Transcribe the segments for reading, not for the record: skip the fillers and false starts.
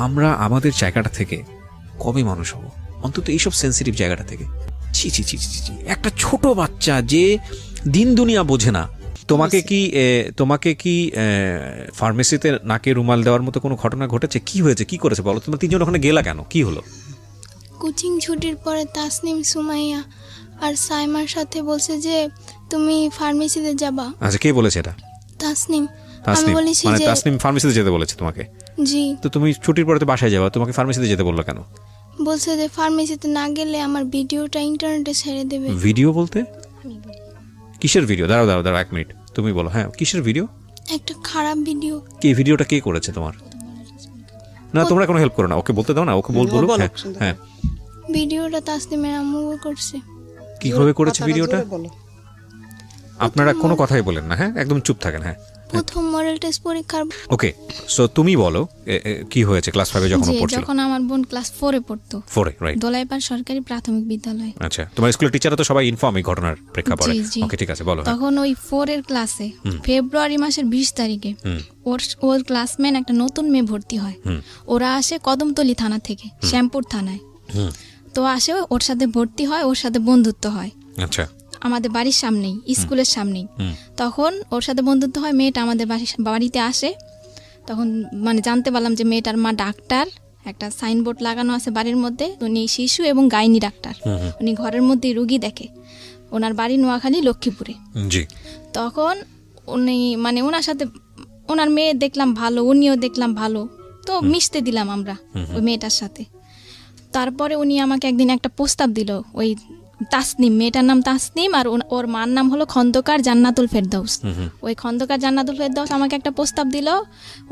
আমরা আমাদের জায়গাটা থেকে কবে মানুষ হব, অন্তত এইসব সেন্সিটিভ জায়গাটা থেকে। ছি ছি ছি ছি ছি, একটা ছোট বাচ্চা যে দিন দুনিয়া বোঝে না, তোমাকে কি ফার্মেসিতে নাকে রুমাল দেওয়ার মতো কোনো ঘটনা ঘটেছে? কি হয়েছে, কি করেছে বলো? তোমরা তিনজন ওখানে গেলা কেন, কি হলো? কোচিং ছুটির পরে তাসনিম, সুমাইয়া আর সাইমার সাথে বলছে যে তুমি ফার্মেসিতে যাবা। আচ্ছা, কে বলেছে এটা? তাসনিম। আমি তাসনিম, বলেছি মানে যে তাসনিম ফার্মেসিতে যেতে বলেছে তোমাকে? জি। তো তুমি ছুটির পরে তো বাসায় যাবা, তোমাকে ফার্মেসিতে যেতে বললো কেন? বলছে যে ফার্মেসিতে না গেলে আমার ভিডিওটা ইন্টারনেটে ছেড়ে দেবে। ভিডিও বলতে কিসের ভিডিও? দাঁড়াও দাঁড়াও দাঁড়াও, 1 মিনিট, তুমি বলো। হ্যাঁ, কিসের ভিডিও? একটা খারাপ ভিডিও। কি ভিডিওটা কে করেছে তোমার? না, তোমরা কোনো হেল্প করো না, ওকে বলতে দাও না, ওকে বলবো। হ্যাঁ হ্যাঁ, ভিডিওটা তাসনিমের আম্মু করছে। কিভাবে করেছে ভিডিওটা? আপনারা কোনো কথাই বলেন না, হ্যাঁ, একদম চুপ থাকেন। হ্যাঁ, প্রথম মডেল টেস্ট পরীক্ষার। ওকে, সো তুমি বলো কি হয়েছে ক্লাস 5 এ যখন পড়ছিল? যখন আমার বোন ক্লাস 4 এ পড়তো। 4 এ, রাইট। দোলাইপাড় সরকারি প্রাথমিক বিদ্যালয়। আচ্ছা, তোমার স্কুলের টিচাররা তো সবাই ইনফর্ম এই ঘটনার প্রেক্ষাপটে? জি। ওকে, ঠিক আছে, বলো। তখন ওই 4 এর ক্লাসে ফেব্রুয়ারি মাসের 20 তারিখে ওর ক্লাসমেট একটা নতুন মেয়ে ভর্তি হয়। ওরা আসে কদমতলী থানা থেকে, শ্যামপুর থানায়। তো আসে, ওর সাথে ভর্তি হয়, ওর সাথে বন্ধুত্ব হয়। আচ্ছা, আমাদের বাড়ির সামনেই, স্কুলের সামনেই। তখন ওর সাথে বন্ধুত্ব হয়, মেয়েটা আমাদের বাড়িতে আসে। তখন মানে জানতে পারলাম যে মেয়েটার মা ডাক্তার, একটা সাইনবোর্ড লাগানো আছে বাড়ির মধ্যে, উনি শিশু এবং গাইনি ডাক্তার। উনি ঘরের মধ্যেই রুগী দেখে। ওনার বাড়ি নোয়াখালী, লক্ষ্মীপুরে। জি। তখন উনি মানে ওনার সাথে, ওনার মেয়ে দেখলাম ভালো, উনিও দেখলাম ভালো, তো মিশতে দিলাম আমরা ওই মেয়েটার সাথে। তারপরে উনি আমাকে একদিন একটা প্রস্তাব দিল, ওই তাসনিম, মেয়েটার নাম তাসনিম, আর ওর মার নাম হলো খন্দকার জান্নাতুল ফেরদৌস। ওই খন্দকার জান্নাতুল ফেরদৌস আমাকে একটা প্রস্তাব দিল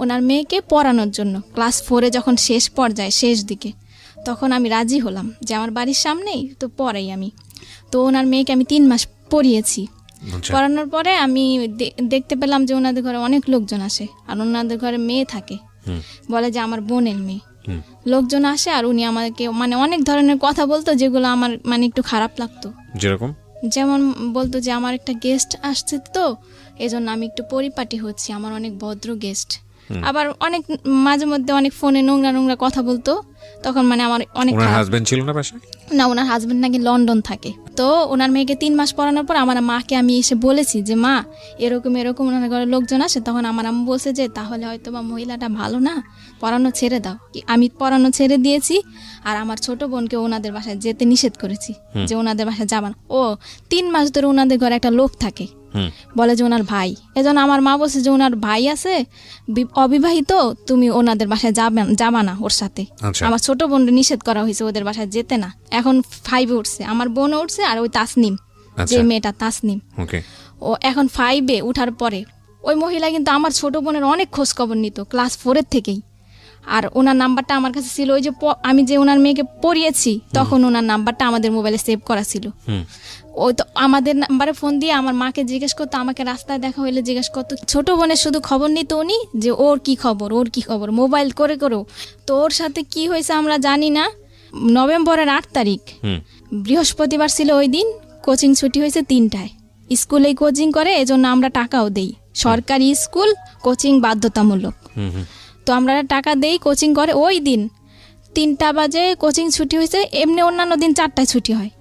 ওনার মেয়েকে পড়ানোর জন্য। ক্লাস 4 এ যখন শেষ পর্যায়ে, শেষ দিকে, তখন আমি রাজি হলাম যে আমার বাড়ির সামনেই তো পড়াই আমি। তো ওনার মেয়েকে আমি 3 মাস পড়িয়েছি। পড়ানোর পরে আমি দেখতে পেলাম যে ওনাদের ঘরে অনেক লোকজন আসে, আর ওনাদের ঘরে মেয়ে থাকে, বলে যে আমার বোনের মেয়ে। লোকজন আসে আর উনি আমাকে মানে অনেক ধরনের কথা বলতো, যেগুলো আমার মানে একটু খারাপ লাগতো। যেমন বলতো যে আমার একটা গেস্ট আসছে, তো এজন্য আমি একটু পরিপাটি হচ্ছি, আমার অনেক ভদ্র গেস্ট। আবার অনেক মাঝে মধ্যে অনেক ফোনে নোংরা নোংরা কথা বলতো। তখন মানে আমার অনেক হাজবেন্ড ছিল না বাসায়? না, ওনার হাজবেন্ড নাকি লন্ডন থাকে। তো ওনার মেয়েকে 3 মাস পড়ানোর পর আমার মাকে আমি এসে বলেছি যে মা, এরকম এরকম ওনার ঘরে লোকজন আসে। তখন আমার আম্মু বলছে যে তাহলে হয়তো বা মহিলাটা ভালো না, পড়ানো ছেড়ে দাও। আমি পড়ানো ছেড়ে দিয়েছি, আর আমার ছোট বোনকে ওনাদের বাসায় যেতে নিষেধ করেছি, যে ওনাদের বাসায় যাবা না। ও 3 মাস ধরে ওনাদের ঘরে একটা লোক থাকে, বলে যে ওনার ভাই। এজন্য আমার মা বলছে যে ওনার ভাই আছে অবিবাহিত, তুমি ওনাদের বাসায় যাবা না ওর সাথে। আমার ছোট বোন নিষেধ করা হয়েছে ওদের বাসায় যেতে না। এখন 5 এ উঠছে, আমার বোন উঠছে, আর ওই তাসনিম, যে মেয়েটা তাসনিম, ও এখন 5 এ উঠার পরে ওই মহিলা কিন্তু আমার ছোট বোনের অনেক খোঁজ খবর নিত ক্লাস 4 এর থেকেই। আর ওনার নাম্বারটা আমার কাছে ছিল, ওই যে আমি যে ওনার মেয়েকে পড়িয়েছি তখন ওনার নাম্বারটা আমাদের মোবাইলে সেভ করা ছিল। ওই তো আমাদের নাম্বারে ফোন দিয়ে আমার মাকে জিজ্ঞেস করতো, আমাকে রাস্তায় দেখা হইলে জিজ্ঞেস করতো। ছোট বোনের শুধু খবর নিত উনি, যে ওর কি খবর, ওর কি খবর, মোবাইল করে করেও। তো ওর সাথে কি হয়েছে আমরা জানি না। নভেম্বরের 8 তারিখ বৃহস্পতিবার ছিল, ওই দিন কোচিং ছুটি হয়েছে 3টায়। স্কুলেই কোচিং করে, এজন্য আমরা টাকাও দেই। সরকারি স্কুল, কোচিং বাধ্যতামূলক। তো আমরা টাকা দেই, কোচিং করে। ওই দিন 3টা বাজে কোচিং ছুটি হয়েছে। এমনি অন্যান্য দিন 4টায় ছুটি হয়,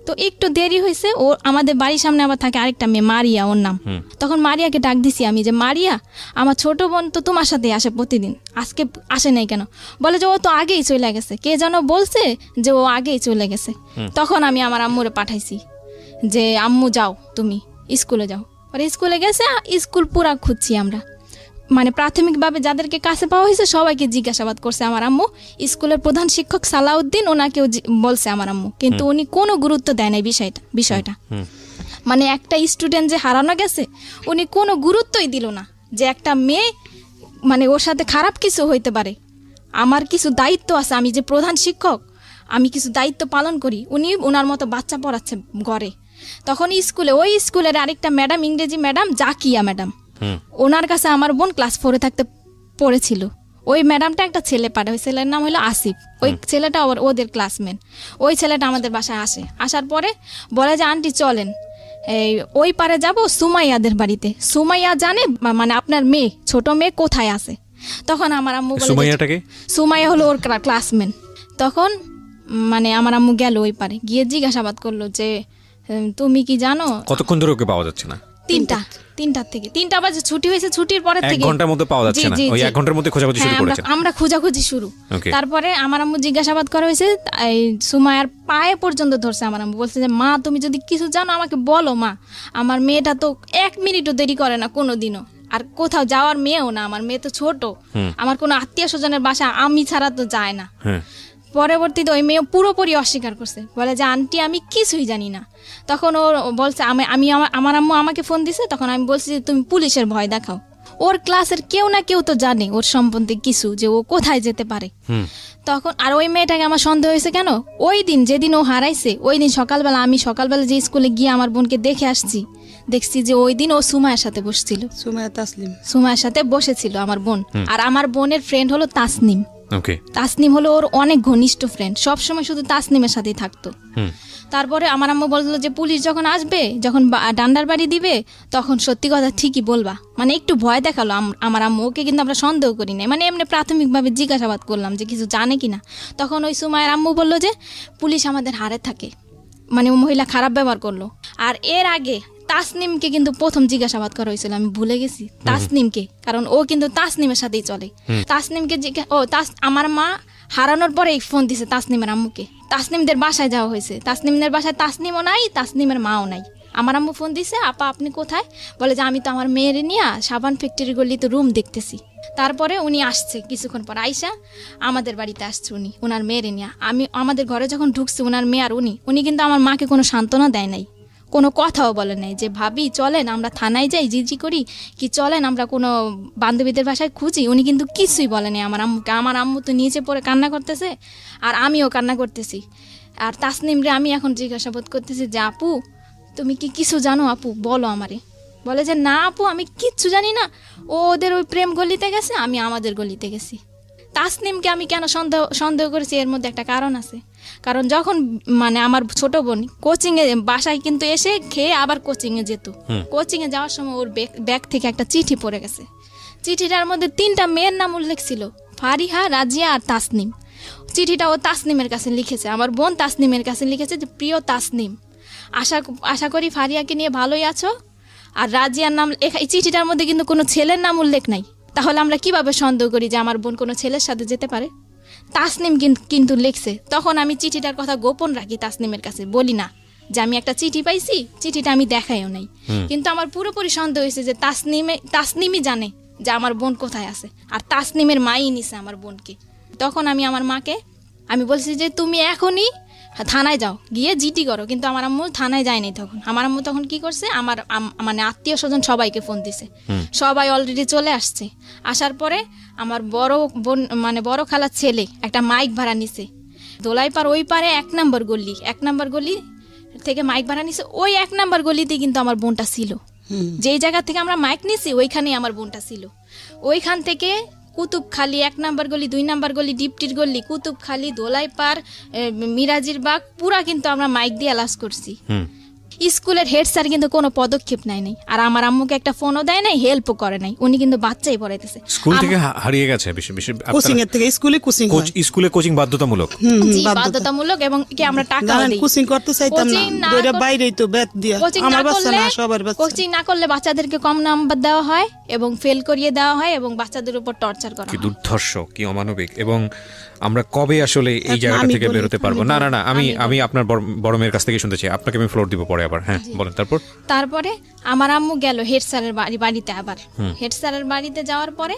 তো একটু দেরি হয়েছে। ও আমাদের বাড়ির সামনে আবার থাকে আরেকটা মেয়ে, মারিয়া ওর নাম। তখন মারিয়াকে ডাক দিছি আমি, যে মারিয়া, আমার ছোট বোন তো তোমার সাথে আসে প্রতিদিন, আজকে আসে নাই কেন? বলে যে ও তো আগেই চলে গেছে, কে যেন বলছে যে ও আগেই চলে গেছে। তখন আমি আমার আম্মুরে পাঠাইছি যে আম্মু যাও, তুমি স্কুলে যাও। আর স্কুলে গেছে, স্কুল পুরা খুঁজছি আমরা, মানে প্রাথমিকভাবে যাদেরকে কাছে পাওয়া হয়েছে সবাইকে জিজ্ঞাসাবাদ করছে আমার আম্মু। স্কুলের প্রধান শিক্ষক সালাউদ্দিন, ওনাকেও বলছে আমার আম্মু, কিন্তু উনি কোনো গুরুত্ব দেয় নাই বিষয়টা। মানে একটা স্টুডেন্ট যে হারানো গেছে, উনি কোনো গুরুত্বই দিল না যে একটা মেয়ে মানে ওর সাথে খারাপ কিছু হইতে পারে। আমার কিছু দায়িত্ব আছে, আমি যে প্রধান শিক্ষক, আমি কিছু দায়িত্ব পালন করি। উনি ওনার মতো বাচ্চা পড়াচ্ছে ঘরে। তখন স্কুলে, ওই স্কুলের আরেকটা ম্যাডাম, ইংরেজি ম্যাডাম জাকিয়া ম্যাডাম, ওনার কাছে আমার বোন ক্লাস 4 এ থাকতে পড়েছিল। ওই ম্যাডামটা একটা ছেলে পাঠায়, ওই ছেলের নাম হলো আসিফ। ওই ছেলেটা ওদের ক্লাসমেট। ওই ছেলেটা আমাদের বাসায় আসে, আসার পরে বলে যে আন্টি চলেন এই ওই পারে যাব সুমাইয়াদের বাড়িতে। সুমাইয়া জানে মানে আপনার মেয়ে, ছোট মেয়ে কোথায় আছে। তখন আমার আম্মু বলে যে, সুমাইয়াটাকে সুমাইয়া হলো ওর ক্লাসমেট। তখন মানে আমার আম্মু গেল ওই পারে, গিয়ে জিজ্ঞাসাবাদ করলো যে তুমি কি জানো কতক্ষণ ধরে ওকে পাওয়া যাচ্ছে না? 3টার থেকে 3টা বাজে ছুটি হয়েছে, ছুটির পরের 1 থেকে ঘন্টার মধ্যে পাওয়া যাচ্ছে না, ওই 1 ঘন্টার মধ্যে খোঁজাখুঁজি শুরু হ্যাঁ, করেছে। আমরা খোঁজাখুঁজি শুরু। Okay. তারপরে আমার আম্মু জিজ্ঞাসাবাদ করা হয়েছে, এই সুমায়ার পায়ে পর্যন্ত ধরছে আমার আম্মু, বলছে যে মা তুমি যদি কিছু জানো আমাকে বলো মা, আমার মেয়েটা তো 1 মিনিটও দেরি করে না কোনোদিনও, আর কোথাও যাওয়ার মেয়েও না, আমার মেয়ে তো ছোট, আমার কোনো আত্মীয় স্বজনের বাসা আমি ছাড়া তো যায় না। হ্যাঁ, পরবর্তীতে ওই মেয়ে পুরোপুরি অস্বীকার করছে, বলে যে আন্টি আমি কিছুই জানি না। তখন ও বলছে আমার আম্মু আমাকে ফোন দিছে, তখন আমি বলছি যে তুমি পুলিশের ভয় দেখাও। ওর ক্লাসের কেউ না কেউ তো জানে ওর সম্বন্ধে কিছু, যে ও কোথায় যেতে পারে। তখন আর ওই মেয়েটাকে আমার সন্দেহ হয়েছে কেন, ওই দিন যেদিন ও হারাইছে ওই দিন সকালবেলা আমি যে স্কুলে গিয়ে আমার বোনকে দেখে আসছি, দেখছি যে ওই দিন ও সুমায়ের সাথে বসছিল, সুমায়ের সাথে বসেছিল আমার বোন। আর আমার বোনের ফ্রেন্ড হলো তাসনিম। ওকে, তাসনিম হলো ওর অনেক ঘনিষ্ঠ ফ্রেন্ড, সবসময় শুধু তাসনিমের সাথেই থাকতো। তারপরে আমার আম্মু বলছিল যে পুলিশ যখন আসবে, যখন ডান্ডার বাড়ি দিবে, তখন সত্যি কথা ঠিকই বলবা, মানে একটু ভয় দেখালো আমার আম্মু। ওকে কিন্তু আমরা সন্দেহ করি নাই, মানে এমনি প্রাথমিকভাবে জিজ্ঞাসাবাদ করলাম যে কিছু জানে কিনা। তখন ওই সুমায়ের আম্মু বললো যে পুলিশ আমাদের হারে থাকে, মানে ও মহিলা খারাপ ব্যবহার করলো। আর এর আগে তাসনিমকে কিন্তু প্রথম জিজ্ঞাসাবাদ করা হয়েছিল, আমি ভুলে গেছি তাসনিমকে, কারণ ও কিন্তু তাসনিমের সাথেই চলে। তাসনিমকে আমার মা হারানোর পরে ফোন দিছে তাসনিমের আম্মুকে, তাসনিমদের বাসায় যাওয়া হয়েছে, তাসনিমদের বাসায় তাসনিমও নাই, তাসনিমের মাও নাই। আমার আম্মু ফোন দিছে, আপা আপনি কোথায়? বলে যে আমি তো আমার মেয়ের নিয়ে সাবান ফ্যাক্টরি গলিতে রুম দেখতেছি। তারপরে উনি আসছে কিছুক্ষণ পর, আইসা আমাদের বাড়িতে আসছে উনি ওনার মেয়ের নিয়ে। আমাদের ঘরে যখন ঢুকছে ওনার মেয়ে আর উনি কিন্তু আমার মাকে কোনো সান্ত্বনা দেয় নাই, কোনো কথাও বলে নাই যে ভাবি চলেন আমরা থানায় যাই জিজি করি, কি চলেন আমরা কোনো বান্ধবীদের বাসায় খুঁজি। উনি কিন্তু কিছুই বলে নাই আমার আম্মুকে। আমার আম্মু তো নিচে পড়ে কান্না করতেছে, আর আমিও কান্না করতেছি। আর তাসনিমরে আমি এখন জিজ্ঞাসাবাদ করতেছি যে আপু তুমি কি কিছু জানো আপু, বলো আমারে। বলে যে না আপু আমি কিচ্ছু জানি না, ও ওদের ওই প্রেম গলিতে গেছে, আমি আমাদের গলিতে গেছি। তাসনিমকে আমি কেন সন্দেহ করেছি, এর মধ্যে একটা কারণ আছে। কারণ যখন মানে আমার ছোট বোন কোচিংয়ে বাসায় কিন্তু এসে খেয়ে আবার কোচিংয়ে যেত, কোচিংয়ে যাওয়ার সময় ওর ব্যাগ থেকে একটা চিঠি পড়ে গেছে। চিঠিটার মধ্যে 3টা মেয়ের নাম উল্লেখ ছিল, ফারিহা, রাজিয়া আর তাসনিম। চিঠিটা ও তাসনিমের কাছে লিখেছে, আমার বোন তাসনিমের কাছে লিখেছে যে প্রিয় তাসনিম, আশা করি ফারিয়াকে নিয়ে ভালোই আছো। আর রাজিয়ার নাম এই চিঠিটার মধ্যে কিন্তু কোনো ছেলের নাম উল্লেখ নাই। তাহলে আমরা কিভাবে সন্দেহ করি যে আমার বোন কোনো ছেলের সাথে যেতে পারে? তাসনিম কিন্তু লিখছে। তখন আমি চিঠিটার কথা গোপন রাখি, তাসনিমের কাছে বলি না যে আমি একটা চিঠি পাইছি, চিঠিটা আমি দেখাইও নাই। কিন্তু আমার পুরোপুরি সন্দেহ হয়েছে যে তাসনিমই জানে যে আমার বোন কোথায় আছে, আর তাসনিমের মাই নিছে আমার বোনকে। তখন আমি আমার মাকে আমি বলছি যে তুমি এখনই থানায় যাও, গিয়ে জিডি করো। কিন্তু আমার আম্মু থানায় যায়নি। তখন আমার আম্মু তখন কি করছে, আমার মানে আত্মীয় স্বজন সবাইকে ফোন দিছে, সবাই অলরেডি চলে আসছে। আসার পরে আমার বড় বোন মানে বড় খালার ছেলে একটা মাইক ভাড়া নিছে দোলাইপাড় ওই পারে 1 নম্বর গলি থেকে মাইক ভাড়া নিছে। ওই 1 নম্বর গলিতে কিন্তু আমার বোনটা ছিল, যেই জায়গা থেকে আমরা মাইক নিছি ওইখানেই আমার বোনটা ছিল। ওইখান থেকে কুতুবখালি 1 নম্বর গলি, 2 নম্বর গলি, ডিপটির গলি, কুতুবখালি, দোলাইপাড়, মিরাজির বাগ পুরা কিন্তু আমরা মাইক দিয়ে অ্যালাউন্স করছি। স্কুলের হেড স্যার কিন্তু কোনো পদক্ষেপ নেয় নাই, আর আমার আম্মুকে একটা ফোনও দেয় নাই, হেল্পও করে নাই। উনি কিন্তু বাচ্চাই পড়াইতেছে। স্কুল থেকে হারিয়ে গেছে, কোচিং এর থেকে স্কুলে কোচিং বাধ্যতামূলক, জি বাধ্যতামূলক, এবং কি আমরা টাকা দেই। কোচিং করতে চাইতাম না, দইরা বাইরেই তো বেত দিয়া, আমার বাচ্চা না সবার বাচ্চা। কোচিং না করলে বাচ্চাদেরকে কম নাম্বার দেওয়া হয় এবং ফেল করিয়ে দেওয়া হয় এবং বাচ্চাদের উপর টর্চার করা হয়। কি দুর্ধর্ষ, কি অমানবিক। এবং আমরা কবে আসলে এই জায়গাটা থেকে বেরোতে পারবো? না আমি আপনার বড় মেয়ের কাছ থেকে শুনতে চাই, আপনাকে আমি ফ্লোর দিব পরে আবার। হ্যাঁ বলেন। তারপরে আমার আম্মু গেল হেড স্যারের বাড়িতে। আবার হেড স্যারের বাড়িতে যাওয়ার পরে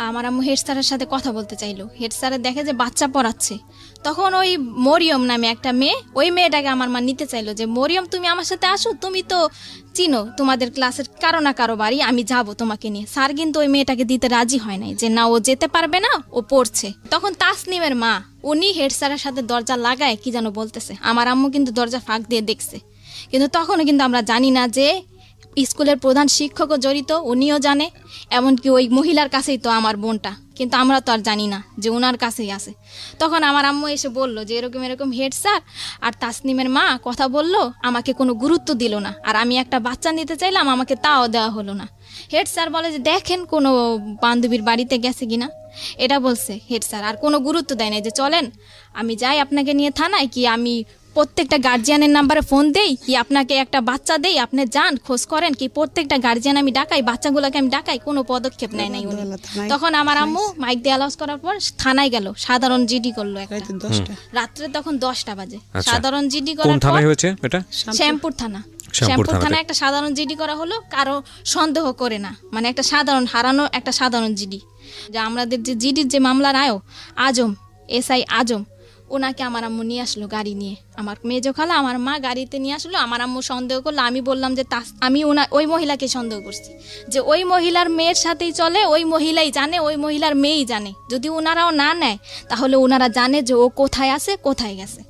আমার আম্মু হেড স্যারের সাথে কথা বলতে চাইলো। হেড স্যারের দেখে যে বাচ্চা পড়াচ্ছে। তখন ওই মরিয়ম নামে একটা মেয়ে, ওই মেয়েটাকে আমার মা নিতে চাইলো যে মরিয়ম তুমি আমার সাথে আসো, তুমি তো চিনো তোমাদের ক্লাসের কারো না কারো বাড়ি, আমি যাব তোমাকে নিয়ে। স্যার কিন্তু ওই মেয়েটাকে দিতে রাজি হয় নাই, যে না ও যেতে পারবে না, ও পড়ছে। তখন তাসনিমের মা উনি হেড স্যারের সাথে দরজা লাগায় কি যেন বলতেছে। আমার আম্মু কিন্তু দরজা ফাঁক দিয়ে দেখছে, কিন্তু তখনও কিন্তু আমরা জানি না যে স্কুলের প্রধান শিক্ষকও জড়িত, উনিও জানে। এমনকি ওই মহিলার কাছেই তো আমার বোনটা, কিন্তু আমরা তো আর জানি না যে ওনার কাছেই আছে। তখন আমার আম্মু এসে বলল যে এরকম এরকম হেড স্যার আর তাসনিমের মা কথা বললো, আমাকে কোনো গুরুত্ব দিল না, আর আমি একটা বাচ্চা নিতে চাইলাম আমাকে তাও দেওয়া হলো না। হেড স্যার বলে যে দেখেন কোনো বান্ধবীর বাড়িতে গেছে কিনা, এটা বলছে হেড স্যার, আর কোনো গুরুত্ব দেয় না যে চলেন আমি যাই আপনাকে নিয়ে থানায়, কি আমি প্রত্যেকটা গার্জিয়ানের নাম্বারে ফোন দেই, কি আপনাকে একটা বাচ্চা দেই, আপনি যান খোঁজ করেন, কি প্রত্যেকটা গার্জিয়ান আমি ডাকাই, বাচ্চাগুলোকে আমি ডাকাই, কোনো পদক্ষেপ নেয় নাই উনি। তখন আমার আম্মু মাইক দিয়ে অ্যালাউন্স করার পর থানায় গেল, সাধারণ জিডি করলো একটা রাত্রে, তখন 10টা বাজে। সাধারণ জিডি কোন করার থানায় পর হয়েছে এটা? শ্যামপুর থানা। শ্যামপুর শ্যামপুর থানায় একটা সাধারণ জিডি করা হলো, কারো সন্দেহ করে না, মানে একটা সাধারণ হারানো একটা সাধারণ জিডি। যে আমাদের যে জিডির যে মামলার আজম, এসআই আজম, ওনাকে আমার আম্মু নিয়ে আসলো গাড়ি নিয়ে, আমার মেজো খালা আমার মা গাড়িতে নিয়ে আসলো। আমার আম্মু সন্দেহ করলো, আমি বললাম যে আমি ওই মহিলাকে সন্দেহ করছি, যে ওই মহিলার মেয়ের সাথেই চলে, ওই মহিলাই জানে, ওই মহিলার মেয়েই জানে, যদি ওনারাও না নেয় তাহলে ওনারা জানে যে ও কোথায় আছে, কোথায় গেছে।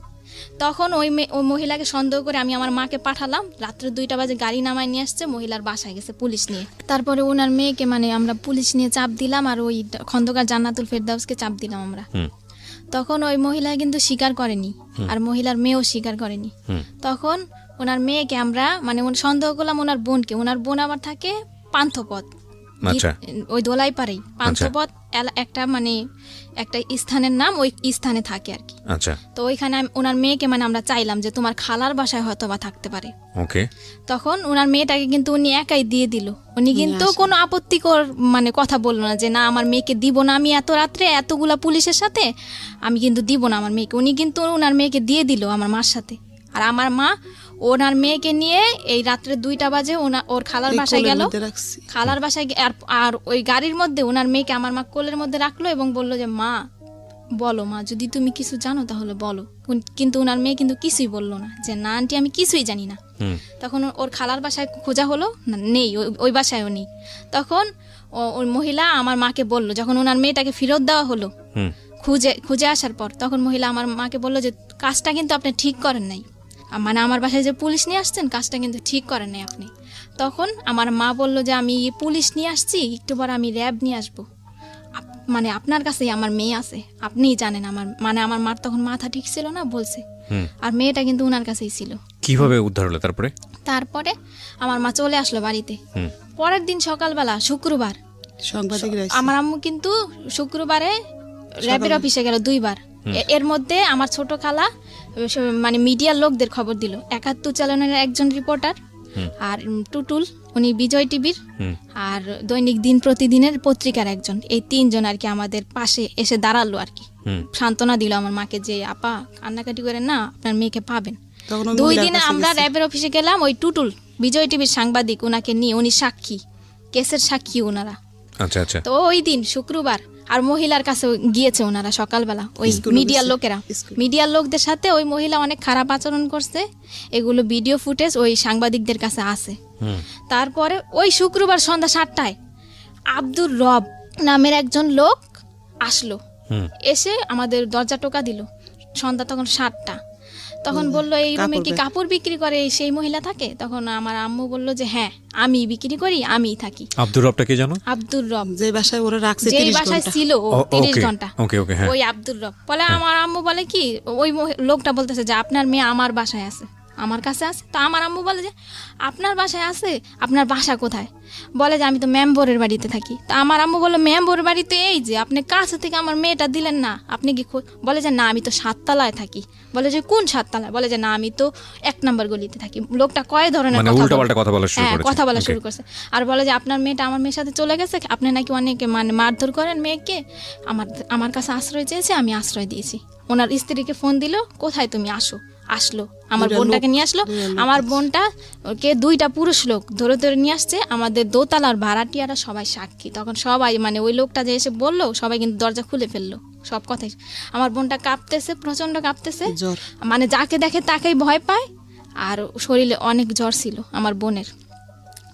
তখন ওই মহিলাকে সন্দেহ করে আমি আমার মাকে পাঠালাম, রাত্রে 2টা বাজে গাড়ি নামায় নিয়ে আসছে, মহিলার বাসায় গেছে পুলিশ নিয়ে। তারপরে ওনার মেয়েকে মানে আমরা পুলিশ নিয়ে চাপ দিলাম, আর ওই খন্দকার জান্নাতুল ফেরদাউসকে চাপ দিলাম আমরা। তখন ওই মহিলা কিন্তু স্বীকার করেনি, আর মহিলার মেয়েও স্বীকার করেনি। তখন ওনার মেয়েকে আমরা মানে সন্দেহ করলাম ওনার বোনকে, ওনার বোন আবার থাকে পান্থপথ, ওই দোলাই পারেই পান্থপথ একটা মানে একটা স্থানের নাম, ওই স্থানে থাকে আর কি। তো ওইখানে ওনার মেয়েকে মানে আমরা চাইলাম যে তোমার খালার বাসায় হয়তো বা থাকতে পারে। তখন ওনার মেয়েটাকে কিন্তু উনি একাই দিয়ে দিল, উনি কিন্তু কোনো আপত্তিকর মানে কথা বললো না যে না আমার মেয়েকে দিব না, আমি এত রাত্রে এতগুলা পুলিশের সাথে আমি কিন্তু দিব না আমার মেয়েকে। উনি কিন্তু ওনার মেয়েকে দিয়ে দিল আমার মার সাথে। আর আমার মা ওনার মেয়েকে নিয়ে এই রাত্রে 2টা বাজে ওর খালার বাসায় গেল, খালার বাসায় আর ওই গাড়ির মধ্যে ওনার মেয়েকে আমার মা কোলের মধ্যে রাখলো এবং বললো যে মা বলো, মা যদি তুমি কিছু জানো তাহলে বলো। কিন্তু ওনার মেয়ে কিন্তু কিছুই বললো না, যে না আন্টি আমি কিছুই জানি না। তখন ওর খালার বাসায় খোঁজা হলো, না নেই, ওই বাসায়ও নেই। তখন ওই মহিলা আমার মাকে বললো, যখন ওনার মেয়েটাকে ফেরত দেওয়া হলো খুঁজে আসার পর, তখন মহিলা আমার মাকে বললো যে কাজটা কিন্তু আপনি ঠিক করেন নাই, মানে আমার বাসায় যে পুলিশ নিয়ে আসছেন কাজটা কিন্তু ঠিক করেন নাই আপনি। তখন আমার মা বললো যে আমি পুলিশ নিয়ে আসছি, একটু পর আমি র্যাব নিয়ে আসবো, মানে আপনার কাছেই আমার মেয়ে আছে, আপনিই জানেন। আমার মার তখন মাথা ঠিক ছিল না বলছে, আর মেয়েটা কিন্তু ওনার কাছেই ছিল। কিভাবে উদ্ধার হলো তারপরে আমার মা চলে আসলো বাড়িতে। পরের দিন সকালবেলা শুক্রবার, আমার আম্মু কিন্তু শুক্রবারে র্যাবের অফিসে গেল 2বার। এর মধ্যে আমার ছোট খালা মানে মিডিয়ার লোকদের খবর দিল, 71 চ্যানেলের একজন রিপোর্টার, আর টুটুল উনি বিজয় টিভির, আর দৈনিক দিন প্রতিদিনের পত্রিকার একজন, এই 3জন আর কি আমাদের পাশে এসে দাঁড়ালো আর কি, সান্ত্বনা দিল আমার মাকে যে আপা কান্নাকাটি করেন না, আপনার মেয়েকে পাবেন। 2 দিনে আমরা র্যাবের অফিসে গেলাম, ওই টুটুল বিজয় টিভির সাংবাদিক ওনাকে নিয়ে, উনি সাক্ষী, কেসের সাক্ষী ওনারা। তো ওই দিন শুক্রবার, আর মহিলার কাছে গিয়েছে ওনারা সকালবেলা, ওই মিডিয়ার লোকদের সাথে ওই মহিলা অনেক খারাপ আচরণ করছে, এগুলো ভিডিও ফুটেজ ওই সাংবাদিকদের কাছে আছে। তারপরে ওই শুক্রবার সন্ধ্যা 7টায় আব্দুর রব নামের একজন লোক আসলো, এসে আমাদের দরজা টোকা দিল। সন্ধ্যা তখন 7টা। তখন বললো এই রুমে কি কাপড় বিক্রি করে সেই মহিলা থাকে? তখন আমার আম্মু বললো যে হ্যাঁ আমি বিক্রি করি, আমি থাকি। আব্দুর রবটা কে জানো? আব্দুর রব, যে বাসায় ওরা রাখছে, যে বাসায় ছিল 30 ঘন্টা, ওই আব্দুর রব। বলে আমার আম্মু বলে কি, ওই লোকটা বলতেছে যে আপনার মেয়ে আমার বাসায় আছে, আমার কাছে আছে। তো আমার আম্মু বলে যে আপনার বাসায় আছে, আপনার বাসা কোথায়? বলে যে আমি তো মেম্বরের বাড়িতে থাকি। তা আমার আম্মু বললো মেম্বরের বাড়িতে এই যে আপনি কাছে থেকে আমার মেয়েটা দিলেন না, আপনি কি? বলে যে না আমি তো 7 তলায় থাকি। বলে যে কোন 7 তলায়? বলে যে না আমি তো 1 নম্বর গলিতে থাকি। লোকটা কয় ধরনের কথা বলা শুরু করছে, আর বলে যে আপনার মেয়েটা আমার মেয়ের সাথে চলে গেছে, আপনি নাকি অনেকে মানে মারধর করেন মেয়েকে, আমার কাছে আশ্রয় চেয়েছে, আমি আশ্রয় দিয়েছি। ওনার স্ত্রীকে ফোন দিল, কোথায় তুমি? আসলো আমার বোনটাকে নিয়ে আসলো। আমার বোনটা কে 2টা পুরুষ লোক ধরে ধরে নিয়ে আসছে, আমাদের দোতলার ভাড়াটিয়ারা সবাই সাক্ষী। তখন সবাই মানে ওই লোকটা যে এসে বললো, সবাই কিন্তু দরজা খুলে ফেললো, সব কথাই। আমার বোনটা কাঁপতেছে, প্রচন্ড কাঁপতেছে, মানে যাকে দেখে তাকেই ভয় পায়, আর শরীরে অনেক জ্বর ছিল আমার বোনের।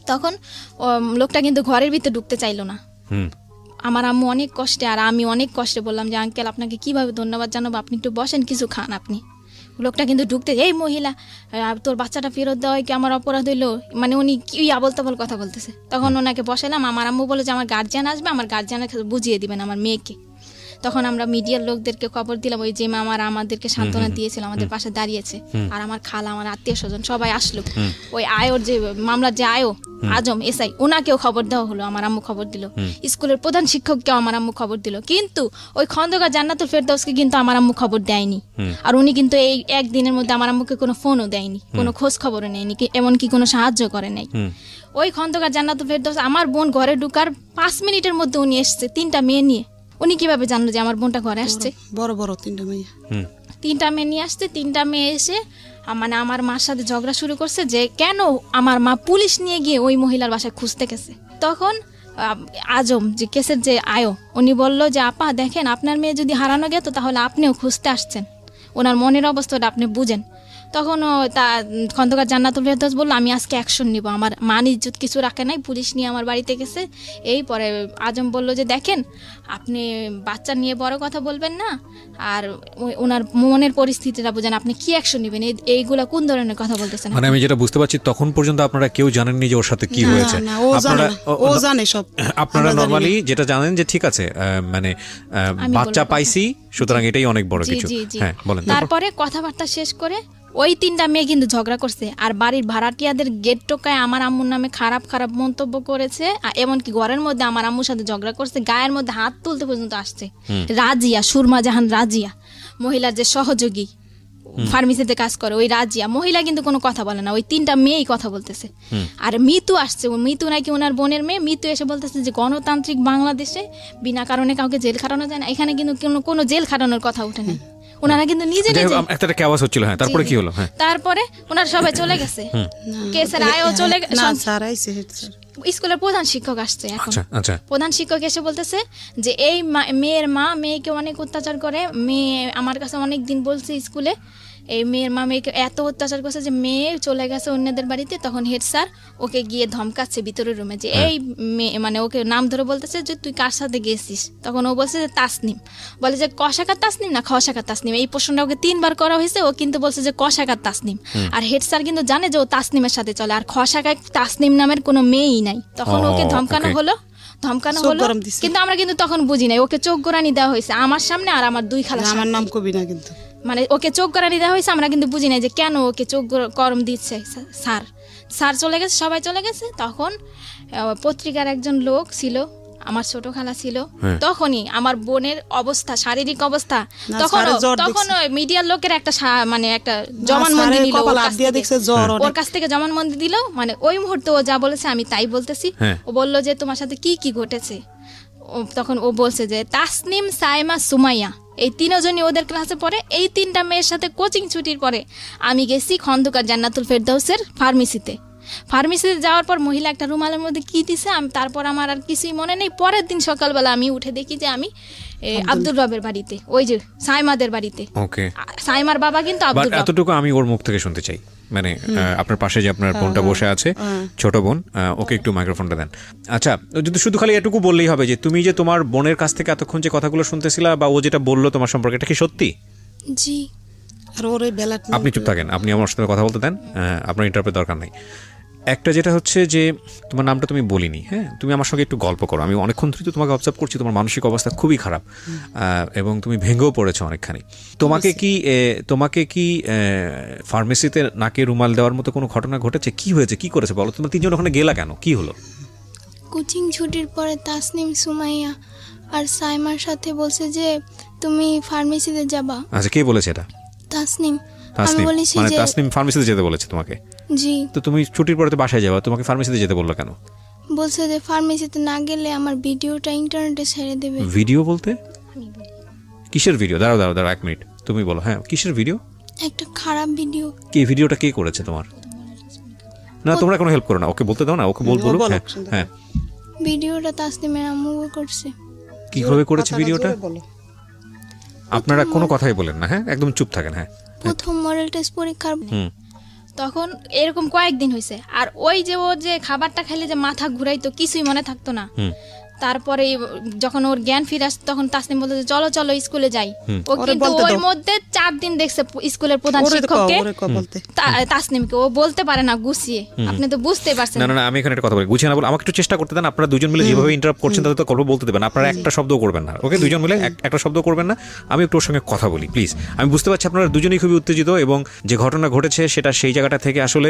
তখন লোকটা কিন্তু ঘরের ভিতরে ঢুকতে চাইলো না। আমার আম্মু অনেক কষ্টে আর আমি অনেক কষ্টে বললাম যে আঙ্কেল আপনাকে কিভাবে ধন্যবাদ জানাবো, আপনি একটু বসেন, কিছু খান আপনি। লোকটা কিন্তু ঢুকতে, এই মহিলা তোর বাচ্চাটা ফেরত দেওয়া কি আমার অপরাধ হইলো, মানে উনি কি আবল তাবল কথা বলতেছে। তখন ওনাকে বসালাম, আমার আম্মু বলে যে আমার গার্জিয়ান আসবে, আমার গার্জিয়ানের বুঝিয়ে দিবেন আমার মেয়েকে। তখন আমরা মিডিয়ার লোকদেরকে খবর দিলাম, ওই যে মামারা আমাদেরকে সান্ত্বনা দিয়েছিল, আমাদের পাশে দাঁড়িয়েছে, আর আমার খালা, আমার আত্মীয় স্বজন সবাই আসলো। ওই আয়োর যে মামলার যে আয়ো আজম এসআই, ওনাকেও খবর দেওয়া হলো, আমার আম্মু খবর দিল। স্কুলের প্রধান শিক্ষককেও আমার আম্মু খবর দিল, কিন্তু ওই খন্দকার জান্নাতুল ফেরদৌসকে কিন্তু আমার আম্মু খবর দেয়নি। আর উনি কিন্তু এই একদিনের মধ্যে আমার আম্মুকে কোনো ফোনও দেয়নি, কোনো খোঁজ খবরও নেয়নি, এমনকি কোনো সাহায্য করে নাই। ওই খন্দকার জান্নাতুল ফেরদৌস আমার বোন ঘরে ঢুকার 5 মিনিটের মধ্যে উনি এসছে 3টা মেয়ে নিয়ে। উনি কিভাবে জানলো যে আমার বোনটা ঘরে আসছে? বড় বড় 3টা মেয়ে, 3টা মেয়ে নিয়ে আসছে। 3টা মেয়ে এসে মানে আমার মার সাথে ঝগড়া শুরু করছে যে কেন আমার মা পুলিশ নিয়ে গিয়ে ওই মহিলার বাসায় খুঁজতে গেছে। তখন আজম যে কেসের যে আয়ো, উনি বলল যে আপা দেখেন, আপনার মেয়ে যদি হারানো গেত তাহলে আপনিও খুঁজতে আসছেন, ওনার মনের অবস্থাটা আপনি বুঝেন। তখন তা খন্দকার জান্নাতুল ফেরদৌস বললো আমি আজকে অ্যাকশন নিব, আমার মান ইজ্জত কিছু রাখে নাই, পুলিশ নিয়ে আমার বাড়িতে গেছে। এই পরে আজম বলল যে দেখেন, আপনি বাচ্চা নিয়ে বড় কথা বলবেন না, আর ওনার মনের পরিস্থিতিটা বুঝেন, আপনি কি অ্যাকশন নেবেন, এইগুলা কোন ধরনের কথা বলতেছেন? মানে আমি যেটা বুঝতে পারছি, তখন পর্যন্ত আপনারা কেউ জানেননি যে ওর সাথে কি হয়েছে। ও জানে সব। আপনারা নরমালি যেটা জানেন যে ঠিক আছে, মানে বাচ্চা পাইছি, সুতরাং এটাই অনেক বড় কিছু। হ্যাঁ বলেন। তারপরে কথাবার্তা শেষ করে ওই 3টা মেয়ে কিন্তু ঝগড়া করছে, আর বাড়ির ভাড়াটিয়াদের গেট টোকায় আমার আম্মুর নামে খারাপ খারাপ মন্তব্য করেছে, এমনকি ঘরের মধ্যে আমার আম্মুর সাথে ঝগড়া করছে, গায়ের মধ্যে হাত তুলতে পর্যন্ত আসছে। রাজিয়া, সুরমা জাহান রাজিয়া, মহিলার যে সহযোগী ফার্মেসিতে কাজ করে, ওই রাজিয়া মহিলা কিন্তু কোনো কথা বলে না, ওই 3টা মেয়েই কথা বলতেছে। আর মিতু আসছে, মিতু নাকি ওনার বোনের মেয়ে। মিতু এসে বলতেছে যে গণতান্ত্রিক বাংলাদেশে বিনা কারণে কাউকে জেল খাটানো যায় না, এখানে কিন্তু কোনো জেল খাটানোর কথা উঠে নেই। ওনারা কিন্তু নিজে একটা আওয়াজ হচ্ছিল। হ্যাঁ, তারপরে কি হলো? হ্যাঁ, তারপরে ওনারা সবাই চলে গেছে, কেসের আয়ও চলে গেছে। স্কুলের প্রধান শিক্ষক আসছে এখন। আচ্ছা, প্রধান শিক্ষক এসে বলতেছে যে এই মেয়ের মা মেয়েকে অনেক অত্যাচার করে, মেয়ে আমার কাছে অনেক দিন বলছে স্কুলে, এই মেয়ের মা মেয়েকে এত অত্যাচার করছে যে মেয়ে চলে গেছে অন্যদের বাড়িতে। তখন হেড স্যার ওকে গিয়ে ধমকাচ্ছে ভিতরের রুমে, যে এই মেয়ে, মানে ওকে নাম ধরে বলতেছে যে তুই কার সাথে গেছিস। তখন ও বলছে যে তাসনিম, বলে যে কষাকার তাসনিম না খসাকার তাসনিম। এই প্রশ্নটা ওকে 3বার করা হয়েছে, ও কিন্তু বলছে যে কষাকার তাসনিম। আর হেড স্যার কিন্তু জানে যে ও তাসনিমের সাথে চলে, আর খসাকার তাসনিম নামের কোনো মেয়েই নাই। তখন ওকে ধমকানো হলো, কিন্তু আমরা কিন্তু তখন বুঝি নাই, ওকে চোখ গোড়ানি দেওয়া হয়েছে আমার সামনে, আর আমার 2 খালা, আমার নাম কবি না কিন্তু, মানে ওকে চোখ গোড়ানি দেওয়া হয়েছে, আমরা কিন্তু বুঝি নাই যে কেন ওকে চোখ গরম দিচ্ছে। স্যার চলে গেছে, সবাই চলে গেছে। তখন পত্রিকার একজন লোক ছিল, আমার ছোট খালা ছিল। তখনই আমার বোনের অবস্থা, শারীরিক অবস্থা, তখন মিডিয়ার লোকের একটা মানে একটা জবানবন্দি দিল, ওর কাছ থেকে জবানবন্দি দিল। মানে ওই মুহূর্তে ও যা বলেছে আমি তাই বলতেছি। ও বলল যে তোমার সাথে কি কি ঘটেছে। তখন ও বলছে যে তাসনিম, সাইমা, সুমাইয়া, এই 3জনই ওদের ক্লাসে পড়ে। এই 3টা মেয়ের সাথে কোচিং ছুটির পরে আমি গেছি খন্দকার জান্নাতুল ফেরদৌসের ফার্মেসিতে যাওয়ার পর মহিলা একটা রুমালের মধ্যে কি দিছে, তারপর আমার আর কিছুই মনে নেই। পরের দিন সকালবেলা আমি উঠে দেখি যে আমি আব্দুর রবের বাড়িতে, ওই যে সাইমাদের বাড়িতে। ওকে, সাইমার বাবা কিন্তু আব্দুর রব। এতটুকু আমি ওর মুখ থেকে শুনতে চাই, মানে আপনার পাশে যে আপনার বোনটা বসে আছে, ছোট বোন, ওকে একটু মাইক্রোফোনটা দেন। আচ্ছা, যদি শুধু খালি এটুকু বললেই হবে যে তুমি যে তোমার বোনের কাছ থেকে এতক্ষণ যে কথাগুলো শুনতেছিলা বা ও যেটা বললো তোমার সম্পর্কে, এটা কি সত্যি? জি। আর ওর বেলা আপনি চুপ থাকেন, আপনি আমার সাথে কথা বলতে দেন, আপনার ইন্টারপ্রেট দরকার নাই। একটা যেটা হচ্ছে যে তোমার নামটা তুমি বলিনি, হ্যাঁ, তুমি আমার সঙ্গে একটু গল্প করো। আমি অনেকক্ষণ ধরে তোমাকে অবজার্ভ করছি, তোমার মানসিক অবস্থা খুবই খারাপ, এবং তুমি ভেঙেও পড়েছো অনেকখানি। তোমাকে কি ফার্মেসিতে নাকে রুমাল দেওয়ার মতো কোনো ঘটনা ঘটেছে? কি হয়েছে, কি করেছে বলো? তোমরা 3জন ওখানে গেলা কেন, কি হলো? কোচিং ছুটির পরে তাসনিম, সুমাইয়া আর সাইমার সাথে বলছে যে তুমি ফার্মেসিতে যাবা। আচ্ছা, কে বলেছে এটা? তাসনিম। আমি বলেছি মানে যে তাসনিম ফার্মেসিতে যেতে বলেছে তোমাকে? জি। তো তুমি ছুটির পরে তো বাসায় যাবা, তোমাকে ফার্মেসিতে যেতে বললো কেন? বলছে যে ফার্মেসিতে না গেলে আমার ভিডিওটা ইন্টারনেটে ছেড়ে দেবে। ভিডিও বলতে কিসের ভিডিও? দাঁড়াও 1 মিনিট, তুমি বলো। হ্যাঁ, কিসের ভিডিও? একটা খারাপ ভিডিও। কি ভিডিওটা কে করেছে তোমার? না, তোমরা কোনো হেল্প করো না, ওকে বলতে দাও না, ওকে বলবো। হ্যাঁ, ভিডিওটা তাসনিমের আম্মু করছে। কিভাবে করেছে ভিডিওটা? আপনারা কোনো কথাই বলেন না, হ্যাঁ, একদম চুপ থাকেন। হ্যাঁ, প্রথম মডেল টেস্ট পরীক্ষার তখন এরকম কয়েকদিন হয়েছে। আর ওই যে ও যে খাবারটা খাইলে যে মাথা ঘুরাইতো, কিছুই মনে থাকতো না। তারপরে যখন ওর জ্ঞান ফিরে আসে তখন তাসনিম বলতে যে চলো চলো স্কুলে যাই। ও ওরে কিন্তু বলতে ওর দাও। মধ্যে 4 দিন দেখছে স্কুলের প্রধান ওরে কও, শিক্ষককে ওরে কও বলতে। তাসনিমকে, ও বলতে পারে না গুছিয়ে, আপনি তো বুঝতেই পারছেন। না না না, আমি এখানে একটা কথা বলি, গুছিয়ে না বল, আমাকে একটু চেষ্টা করতে দেন। আপনারা দুজন মিলে যেভাবে ইন্টারাপ্ট করছেন তাতে তো গল্প বলতে দেবেন, আপনারা একটা শব্দও করবেন না, ওকে? দুজন মিলে একটা শব্দ করবেন না, আমি একটু ওর সঙ্গে কথা বলি প্লিজ। আমি বুঝতে পারছি আপনারা দুজনেই খুবই উত্তেজিত, এবং যে ঘটনা ঘটেছে সেটা সেই জায়গাটা থেকে আসলে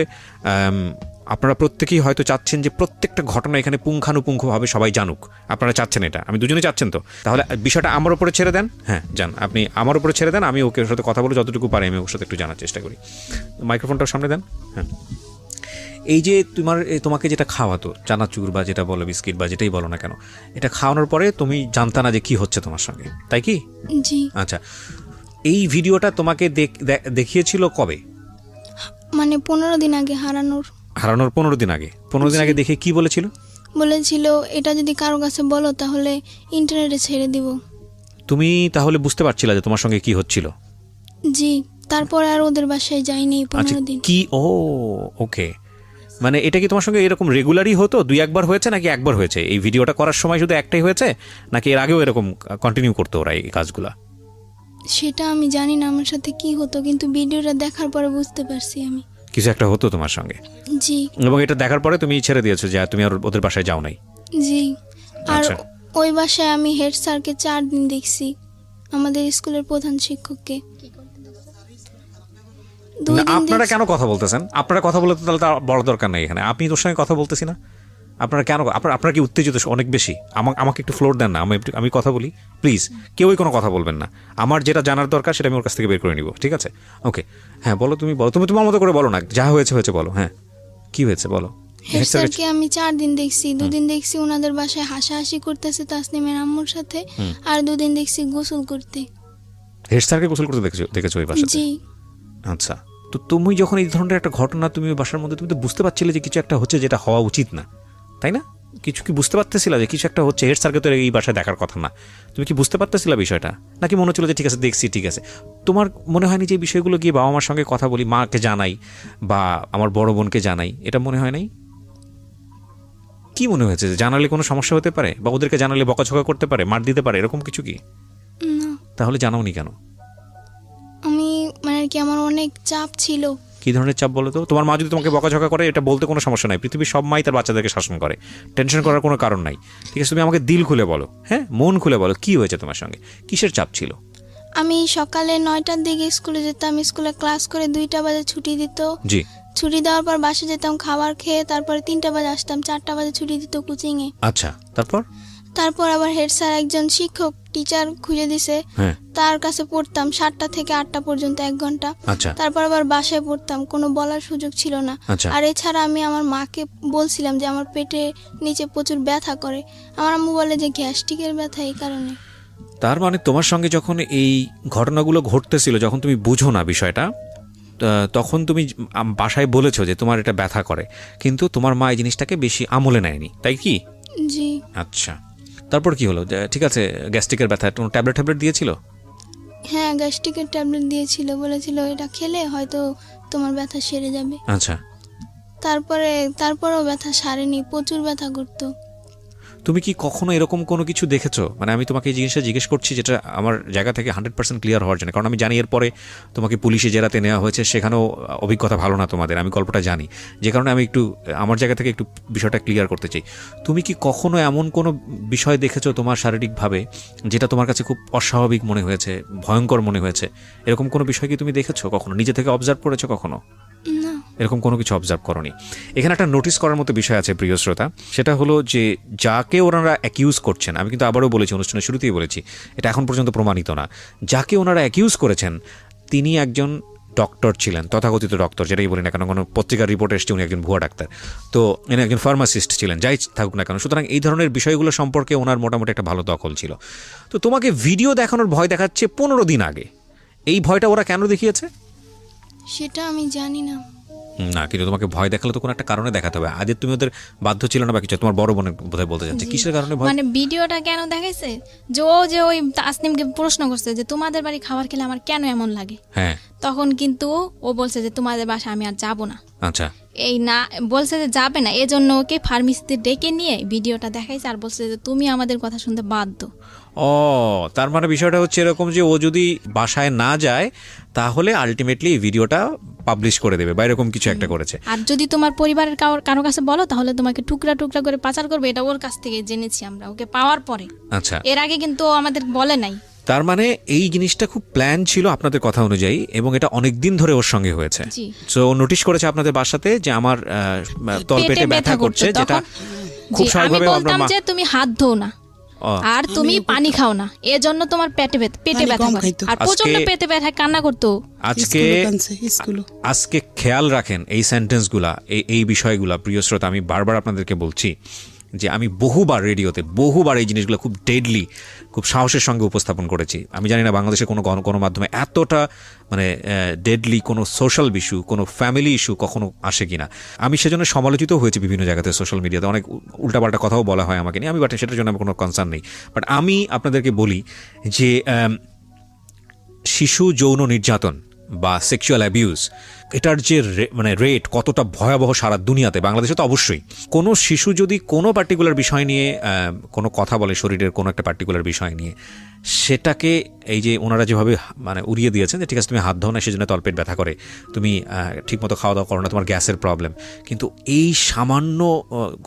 আপনারা প্রত্যেকেই হয়তো চাচ্ছেন যে প্রত্যেকটা ঘটনা এখানে পুঙ্খানুপুঙ্খভাবে সবাই জানুক। আপনারা চাচ্ছেন এটা, আমি দুজনেই চাচ্ছেন। তো তাহলে বিষয়টা আমার উপরে ছেড়ে দেন। হ্যাঁ যান, আপনি আমার উপরে ছেড়ে দেন, আমি ওকে ওর সাথে কথা বলে যতটুকু পারি আমি ওর সাথে একটু জানার চেষ্টা করি। মাইক্রোফোনটার সামনে দেন। হ্যাঁ, এই যে তোমাকে যেটা খাওয়াতো, চানাচুর বা যেটা বলো বিস্কিট বা যেটাই বলো না কেন, এটা খাওয়ানোর পরে তুমি জানতা না যে কি হচ্ছে তোমার সঙ্গে, তাই কি? জি। আচ্ছা, এই ভিডিওটা তোমাকে দেখিয়েছিল কবে? মানে 15 দিন আগে হারানোর 15 দিন আগে। 15 দিন আগে দেখে কি বলেছিল? বলেছিল এটা যদি কারো কাছে বলো তাহলে ইন্টারনেটে ছেড়ে দিব। তুমি তাহলে বুঝতে পারছিলা যে তোমার সঙ্গে কি হচ্ছিল? জি। তারপর আর ওদের বাসায় যাইনি 15 দিন। কি? ও ওকে, মানে এটা কি তোমার সঙ্গে এরকম রেগুলারই হতো? 2-1 হয়েছে নাকি একবার হয়েছে? এই ভিডিওটা করার সময় শুধু একটাই হয়েছে নাকি এর আগেও এরকম কন্টিনিউ করতো ওরা এই কাজগুলা? সেটা আমি জানি না আমার সাথে কি হতো, কিন্তু ভিডিওটা দেখার পরে বুঝতে পারছি আমি কিছু একটা হতো তোমার সঙ্গে। জি। এবং এটা দেখার পরে তুমি ছেড়ে দিয়েছো যে তুমি আর ওদের বাসায় যাও নাই? জি। আর আচ্ছা। ওই বাসায় আমি হেড স্যারকে 4 দিন দেখছি, আমাদের স্কুলের প্রধান শিক্ষককে। 2 না, দিন আপনারা কেন কথা বলতেছেন? আপনারা কথা বলতে তাহলে তার বড় দরকার নেই এখানে। আপনি তোর সঙ্গে কথা বলতেছি না, আপনারা কেন? আপনারা কি উত্তেজিত অনেক বেশি? আমাকে একটু ফ্লোর দেন না, আমি কথা বলি প্লিজ। কেউই কোনো কথা বলবেন না, আমার যেটা জানার দরকার সেটা আমি ওর কাছ থেকে বের করে নিব, ঠিক আছে? ওকে, হ্যাঁ বলো, তুমি বলো, তুমি তোমার মতো করে বলো না, যা হয়েছে হয়েছে বলো। হ্যাঁ, কি হয়েছে বলো। হেড স্যারকে আমি 4 দিন দেখছি। 2 দিন দেখছি ওনাদের বাসায় হাসাহাসি করতেছে তাসনিমের আম্মুর সাথে, আর 2 দিন দেখছি গোসল করতে। হেড স্যারকে গোসল করতে দেখেছো ওই বাসাতে? জি। আচ্ছা, তো তুমি যখন এই ধরনের একটা ঘটনা তুমি ওই বাসার মধ্যে, তুমি তো বুঝতে পারছিলে যে কিছু একটা হচ্ছে যেটা হওয়া উচিত না, তাই না? কিছু কি বুঝতে পারতেছিলা যে কিছু একটা হচ্ছে? হেড স্যারকে তো এই বাসায় দেখার কথা না, তুমি কি বুঝতে পারতেছিলা বিষয়টা? নাকি মনে হচ্ছিল যে ঠিক আছে দেখছি, ঠিক আছে? তোমার মনে হয়নি যে এই বিষয়গুলো গিয়ে বাবা মার সঙ্গে কথা বলি, মাকে জানাই বা আমার বড় বোনকে জানাই, এটা মনে হয় নাই? কি মনে হয়েছে যে জানালে কোনো সমস্যা হতে পারে, বা ওদেরকে জানালে বকাঝকা করতে পারে, মার দিতে পারে, এরকম কিছু কি? না, তাহলে জানাওনি কেন? আমি মানে আর কি আমার অনেক চাপ ছিল। কি ধরনের চাপ বলো তো? তোমার মা যদি তোমাকে বকাঝকা করে এটা বলতে কোনো সমস্যা নাই, পৃথিবীর সব মাই তার বাচ্চাদেরকে শাসন করে, টেনশন করার কোনো কারণ নাই, ঠিক আছে? তুমি আমাকে দিল খুলে বলো, হ্যাঁ মন খুলে বলো, কি হয়েছে তোমার সঙ্গে, কিসের চাপ ছিল? আমি সকালে 9টার দিকে স্কুলে যেতাম, স্কুলে ক্লাস করে 2টা বাজে ছুটি দিত। জি। ছুটি দেওয়ার পর বাসে যেতাম খাবার খেয়ে, তারপরে 3টা বাজে আসতাম, 4টা বাজে ছুটি দিত কোচিংয়ে। আচ্ছা, তারপর আবার হেড স্যার একজন শিক্ষক টিচার খুঁজে দিছে, হ্যাঁ, তার কাছে পড়তাম 7টা থেকে 8টা পর্যন্ত 1 ঘন্টা। আচ্ছা তারপর আবার বাসায় পড়তাম, কোনো বলার সুযোগ ছিল না। আচ্ছা। আর এছাড়া আমি আমার মাকে বলছিলাম যে আমার পেটে নিচে প্রচুর ব্যথা করে, আমার আম্মু বলে যে গ্যাস্ট্রিকের ব্যথা, এই কারণে। তার মানে তোমার সঙ্গে যখন এই ঘটনাগুলো ঘটতেছিল, যখন তুমি বুঝো না বিষয়টা, তখন তুমি বাসায় বলেছো যে তোমার এটা ব্যথা করে, কিন্তু তোমার মা এই জিনিসটাকে বেশি আমলে নেয়নি, তাই কি? জি। আচ্ছা, তারপর কি হলো? ঠিক আছে, গ্যাস্ট্রিকের ব্যথা, কোনো ট্যাবলেট দিয়েছিল? হ্যাঁ, গ্যাস্ট্রিকের ট্যাবলেট দিয়েছিল, বলেছিল এটা খেলে হয়তো তোমার ব্যথা সেরে যাবে। আচ্ছা, তারপরেও ব্যথা সারেনি, প্রচুর ব্যথা করতো। তুমি কি কখনো এরকম কোনো কিছু দেখেছো? মানে আমি তোমাকে এই জিনিসটা জিজ্ঞেস করছি যেটা আমার জায়গা থেকে 100% ক্লিয়ার হওয়ার জন্য, কারণ আমি জানি এরপরে তোমাকে পুলিশে জেরাতে নেওয়া হয়েছে, সেখানেও অভিজ্ঞতা ভালো না তোমাদের, আমি গল্পটা জানি, যে কারণে আমি একটু আমার জায়গা থেকে একটু বিষয়টা ক্লিয়ার করতে চাই। তুমি কি কখনো এমন কোনো বিষয় দেখেছো তোমার শারীরিকভাবে যেটা তোমার কাছে খুব অস্বাভাবিক মনে হয়েছে, ভয়ঙ্কর মনে হয়েছে? এরকম কোনো বিষয় কি তুমি দেখেছো কখনো, নিজে থেকে অবজার্ভ করেছো কখনো? না। এরকম কোনো কিছু অবজার্ভ করনি। এখানে একটা নোটিস করার মতো বিষয় আছে প্রিয় শ্রোতা, সেটা হলো যে যাকে ওনারা অ্যাকিউজ করছেন, আমি কিন্তু আবারও বলেছি, অনুষ্ঠানের শুরুতেই বলেছি, এটা এখন পর্যন্ত প্রমাণিত না, যাকে ওনারা অ্যাকিউজ করেছেন তিনি একজন ডক্টর ছিলেন, তথাকথিত ডক্টর, যেটাই বলি না কেন, কোনো পত্রিকার রিপোর্ট এসছে উনি একজন ভুয়া ডাক্তার, তো ইনি একজন ফার্মাসিস্ট ছিলেন, যাই থাকুক না কেন। সুতরাং এই ধরনের বিষয়গুলো সম্পর্কে ওনার মোটামুটি একটা ভালো দখল ছিল। তো তোমাকে ভিডিও দেখানোর ভয় দেখাচ্ছে 15 দিন আগে, এই ভয়টা ওরা কেন দেখিয়েছে সেটা আমি জানি না। না, কিন্তু তোমাকে ভয় দেখালে তো কোনো একটা কারণে দেখাতে হবে। আজ তুমি ওদের বাধ্য ছিল না বা কিছু? তোমার বড় বোনের বোধহয় বলতে চাচ্ছে, কিসের কারণে ভয়? মানে ভিডিওটা কেন দেখাইছে, যে ওই তাসনিমকে প্রশ্ন করছে যে তোমাদের বাড়ি খাবার খেলে আমার কেন এমন লাগে, হ্যাঁ, তখন কিন্তু ও বলছে যে তোমাদের বাসা আমি আর যাব না। আচ্ছা, এই না বলছে যে যাবে না, এজন্য ওকে ফার্মেসিতে ডেকে নিয়ে ভিডিওটা দেখাইছে আর বলছে যে তুমি আমাদের কথা শুনতে বাধ্য। ও তার মানে বিষয়টা হচ্ছে এরকম যে ও যদি বাসায় না যায় তাহলে আলটিমেটলি এই ভিডিওটা পাবলিশ করে দেবে বা এরকম কিছু একটা করেছে। আর যদি তোমার পরিবারের কারো কাছে বলো তাহলে তোমাকে টুকরা টুকরা করে পাচার করবে, এটা ওর কাছ থেকে জেনেছি আমরা ওকে পাওয়ার পরে। আচ্ছা, এর আগে কিন্তু ও আমাদের বলে নাই। তার মানে এই জিনিসটা খুব প্ল্যান ছিল আপনাদের কথা অনুযায়ী এবং এটা অনেক দিন ধরে ওর সঙ্গে হয়েছে। জি। সো নোটিশ করেছে আপনাদের বাসাতে যে আমার তলপেটে ব্যথা করছে, যেটা খুব জি, আমি স্বাভাবিকভাবে আমরা বলতাম যে তুমি হাত ধোও না আর তুমি পানি খাও না, এজন্য তোমার পেটে ব্যথা কম করে। খাইতো। আর প্রচন্ড পেটে ব্যথায় কান্না করতো। আজকে খেয়াল রাখেন এই সেন্টেন্সগুলা, এই বিষয়গুলা। প্রিয় শ্রোতা, আমি বারবার আপনাদেরকে বলছি যে আমি বহুবার রেডিওতে বহুবার এই জিনিসগুলো খুব ডেডলি, খুব সাহসের সঙ্গে উপস্থাপন করেছি। আমি জানি না বাংলাদেশে কোনো গণমাধ্যমে এতটা মানে ডেডলি কোনো সোশ্যাল ইস্যু, কোনো ফ্যামিলি ইস্যু কখনো আসে কিনা। আমি সেজন্য সমালোচিত হয়েছি বিভিন্ন জায়গাতে, সোশ্যাল মিডিয়াতে অনেক উল্টাপাল্টা কথাও বলা হয় আমাকে নিয়ে। আমি বাট সেটার জন্য আমার কোনো কনসার্ন নেই। বাট আমি আপনাদেরকে বলি যে শিশু যৌন নির্যাতন বা সেক্সুয়াল অ্যাবিউজ, এটার যে মানে রেট কতটা ভয়াবহ সারা দুনিয়াতে, বাংলাদেশে তো অবশ্যই। কোনো শিশু যদি কোনো পার্টিকুলার বিষয় নিয়ে কোনো কথা বলে, শরীরের কোনো একটা পার্টিকুলার বিষয় নিয়ে, সেটাকে এই যে ওনারা যেভাবে মানে উড়িয়ে দিয়েছেন যে ঠিক আছে তুমি হাত ধো না সেজন্য তলপেট ব্যথা করে, তুমি ঠিকমতো খাওয়া দাওয়া করো না, তোমার গ্যাসের প্রবলেম। কিন্তু এই সামান্য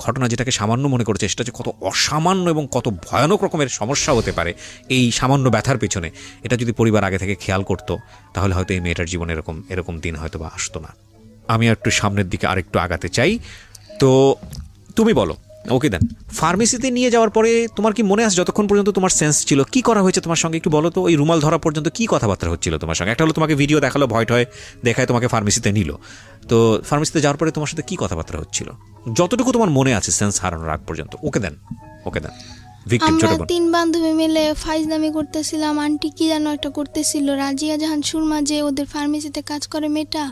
ঘটনা, যেটাকে সামান্য মনে করছে, সেটা যে কত অসামান্য এবং কত ভয়ানক রকমের সমস্যা হতে পারে এই সামান্য ব্যথার পেছনে, এটা যদি পরিবার আগে থেকে খেয়াল করতো তাহলে হয়তো এই মেয়েটার জীবনে এরকম দিন হয়তো বা আসতো না। আমি একটু সামনের দিকে আরেকটু আগাতে চাই। তো তুমি বলো, ওকে দেন, ফার্মেসিতে নিয়ে যাওয়ার পরে তোমার কি মনে আছে যতক্ষণ পর্যন্ত তোমার সেন্স ছিল কি করা হয়েছে তোমার সঙ্গে একটু বলো তো? ওই রুমাল ধরা পর্যন্ত কি কথাবার্তা হচ্ছিল তোমার সঙ্গে? একটা হলো তোমাকে ভিডিও দেখালো, ভয় টয় দেখায় তোমাকে ফার্মেসিতে নিল, তো ফার্মেসিতে যাওয়ার পরে তোমার সাথে কি কথাবার্তা হচ্ছিল যতটুকু তোমার মনে আছে সেন্স হারানোর আগ পর্যন্ত? ওকে দেন। আমরা 3 বান্ধবী মিলে ফাইজলামি করতেছিলাম। আন্টি কি যেন একটা করতেছিল, রাজিয়া জাহান সুরমা যে ওদের ফার্মেসিতে কাজ করে মেয়েটা,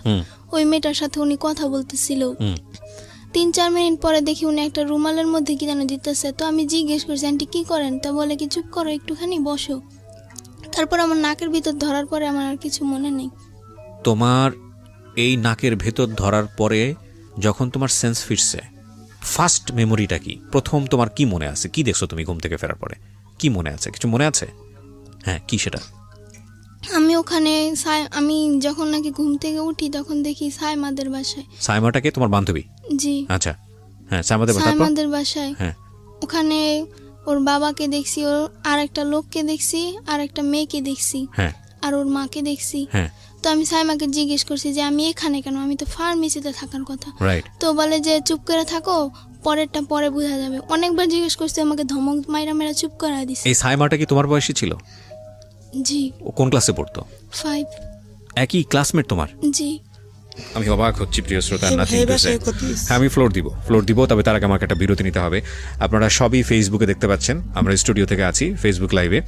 ওই মেয়েটার সাথে উনি কথা বলতেছিল। 3-4 মিনিট পরে দেখি উনি একটা রুমালের মধ্যে কি যেন দিতেছে। তো আমি জিজ্ঞেস করছি আন্টি কি করেন, তা বলে কি চুপ করো একটুখানি বসো। তারপর আমার নাকের ভিতর ধরার পরে আমার আর কিছু মনে নেই। তোমার এই নাকের ভেতর ধরার পরে যখন তোমার সেন্স ফিরছে, ফার্স্ট মেমোরিটা কি? প্রথম তোমার কি মনে আছে? কি দেখছো তুমি ঘুম থেকে ফেরার পরে? কি মনে আছে? কিছু মনে আছে? হ্যাঁ, কি সেটা? আমি ওখানে আমি যখন নাকি ঘুম থেকে উঠি তখন দেখি সাইমাদের বাসায়। সাইমাটাকে তোমার বান্ধবী? জি। আচ্ছা, হ্যাঁ, সাইমাদের বাসায়। হ্যাঁ, ওখানে ওর বাবাকে দেখছি, ওর আর একটা লোককে দেখছি, আর একটা মেয়েকে দেখছি, হ্যাঁ, আর ওর মাকে দেখছি। হ্যাঁ। তো আমি সাইমাকে জিজ্ঞেস করছি যে আমি এখানে কেন, আমি তো ফার্মেসিতে থাকার কথা। রাইট। তো বলে যে চুপ করে থাকো, পরেরটা পরে বোঝা যাবে। অনেকবার জিজ্ঞেস করছি, আমাকে ধমক মাইরা চুপ করা দিছে। এই সাইমাটা কি তোমার বয়সী ছিল? জি। ও কোন ক্লাসে পড়তো? 5। একই ক্লাসমেট তোমার? জি। আমি অবাক হচ্ছি প্রিয় শ্রোতা, নাথিং টু সে। আমি ফ্লোর দিব, তবে তার আগে আমাকে একটা বিরতি নিতে হবে। আপনারা সবই ফেসবুকে দেখতে পাচ্ছেন, আমরা স্টুডিও থেকে আছি ফেসবুক লাইভে।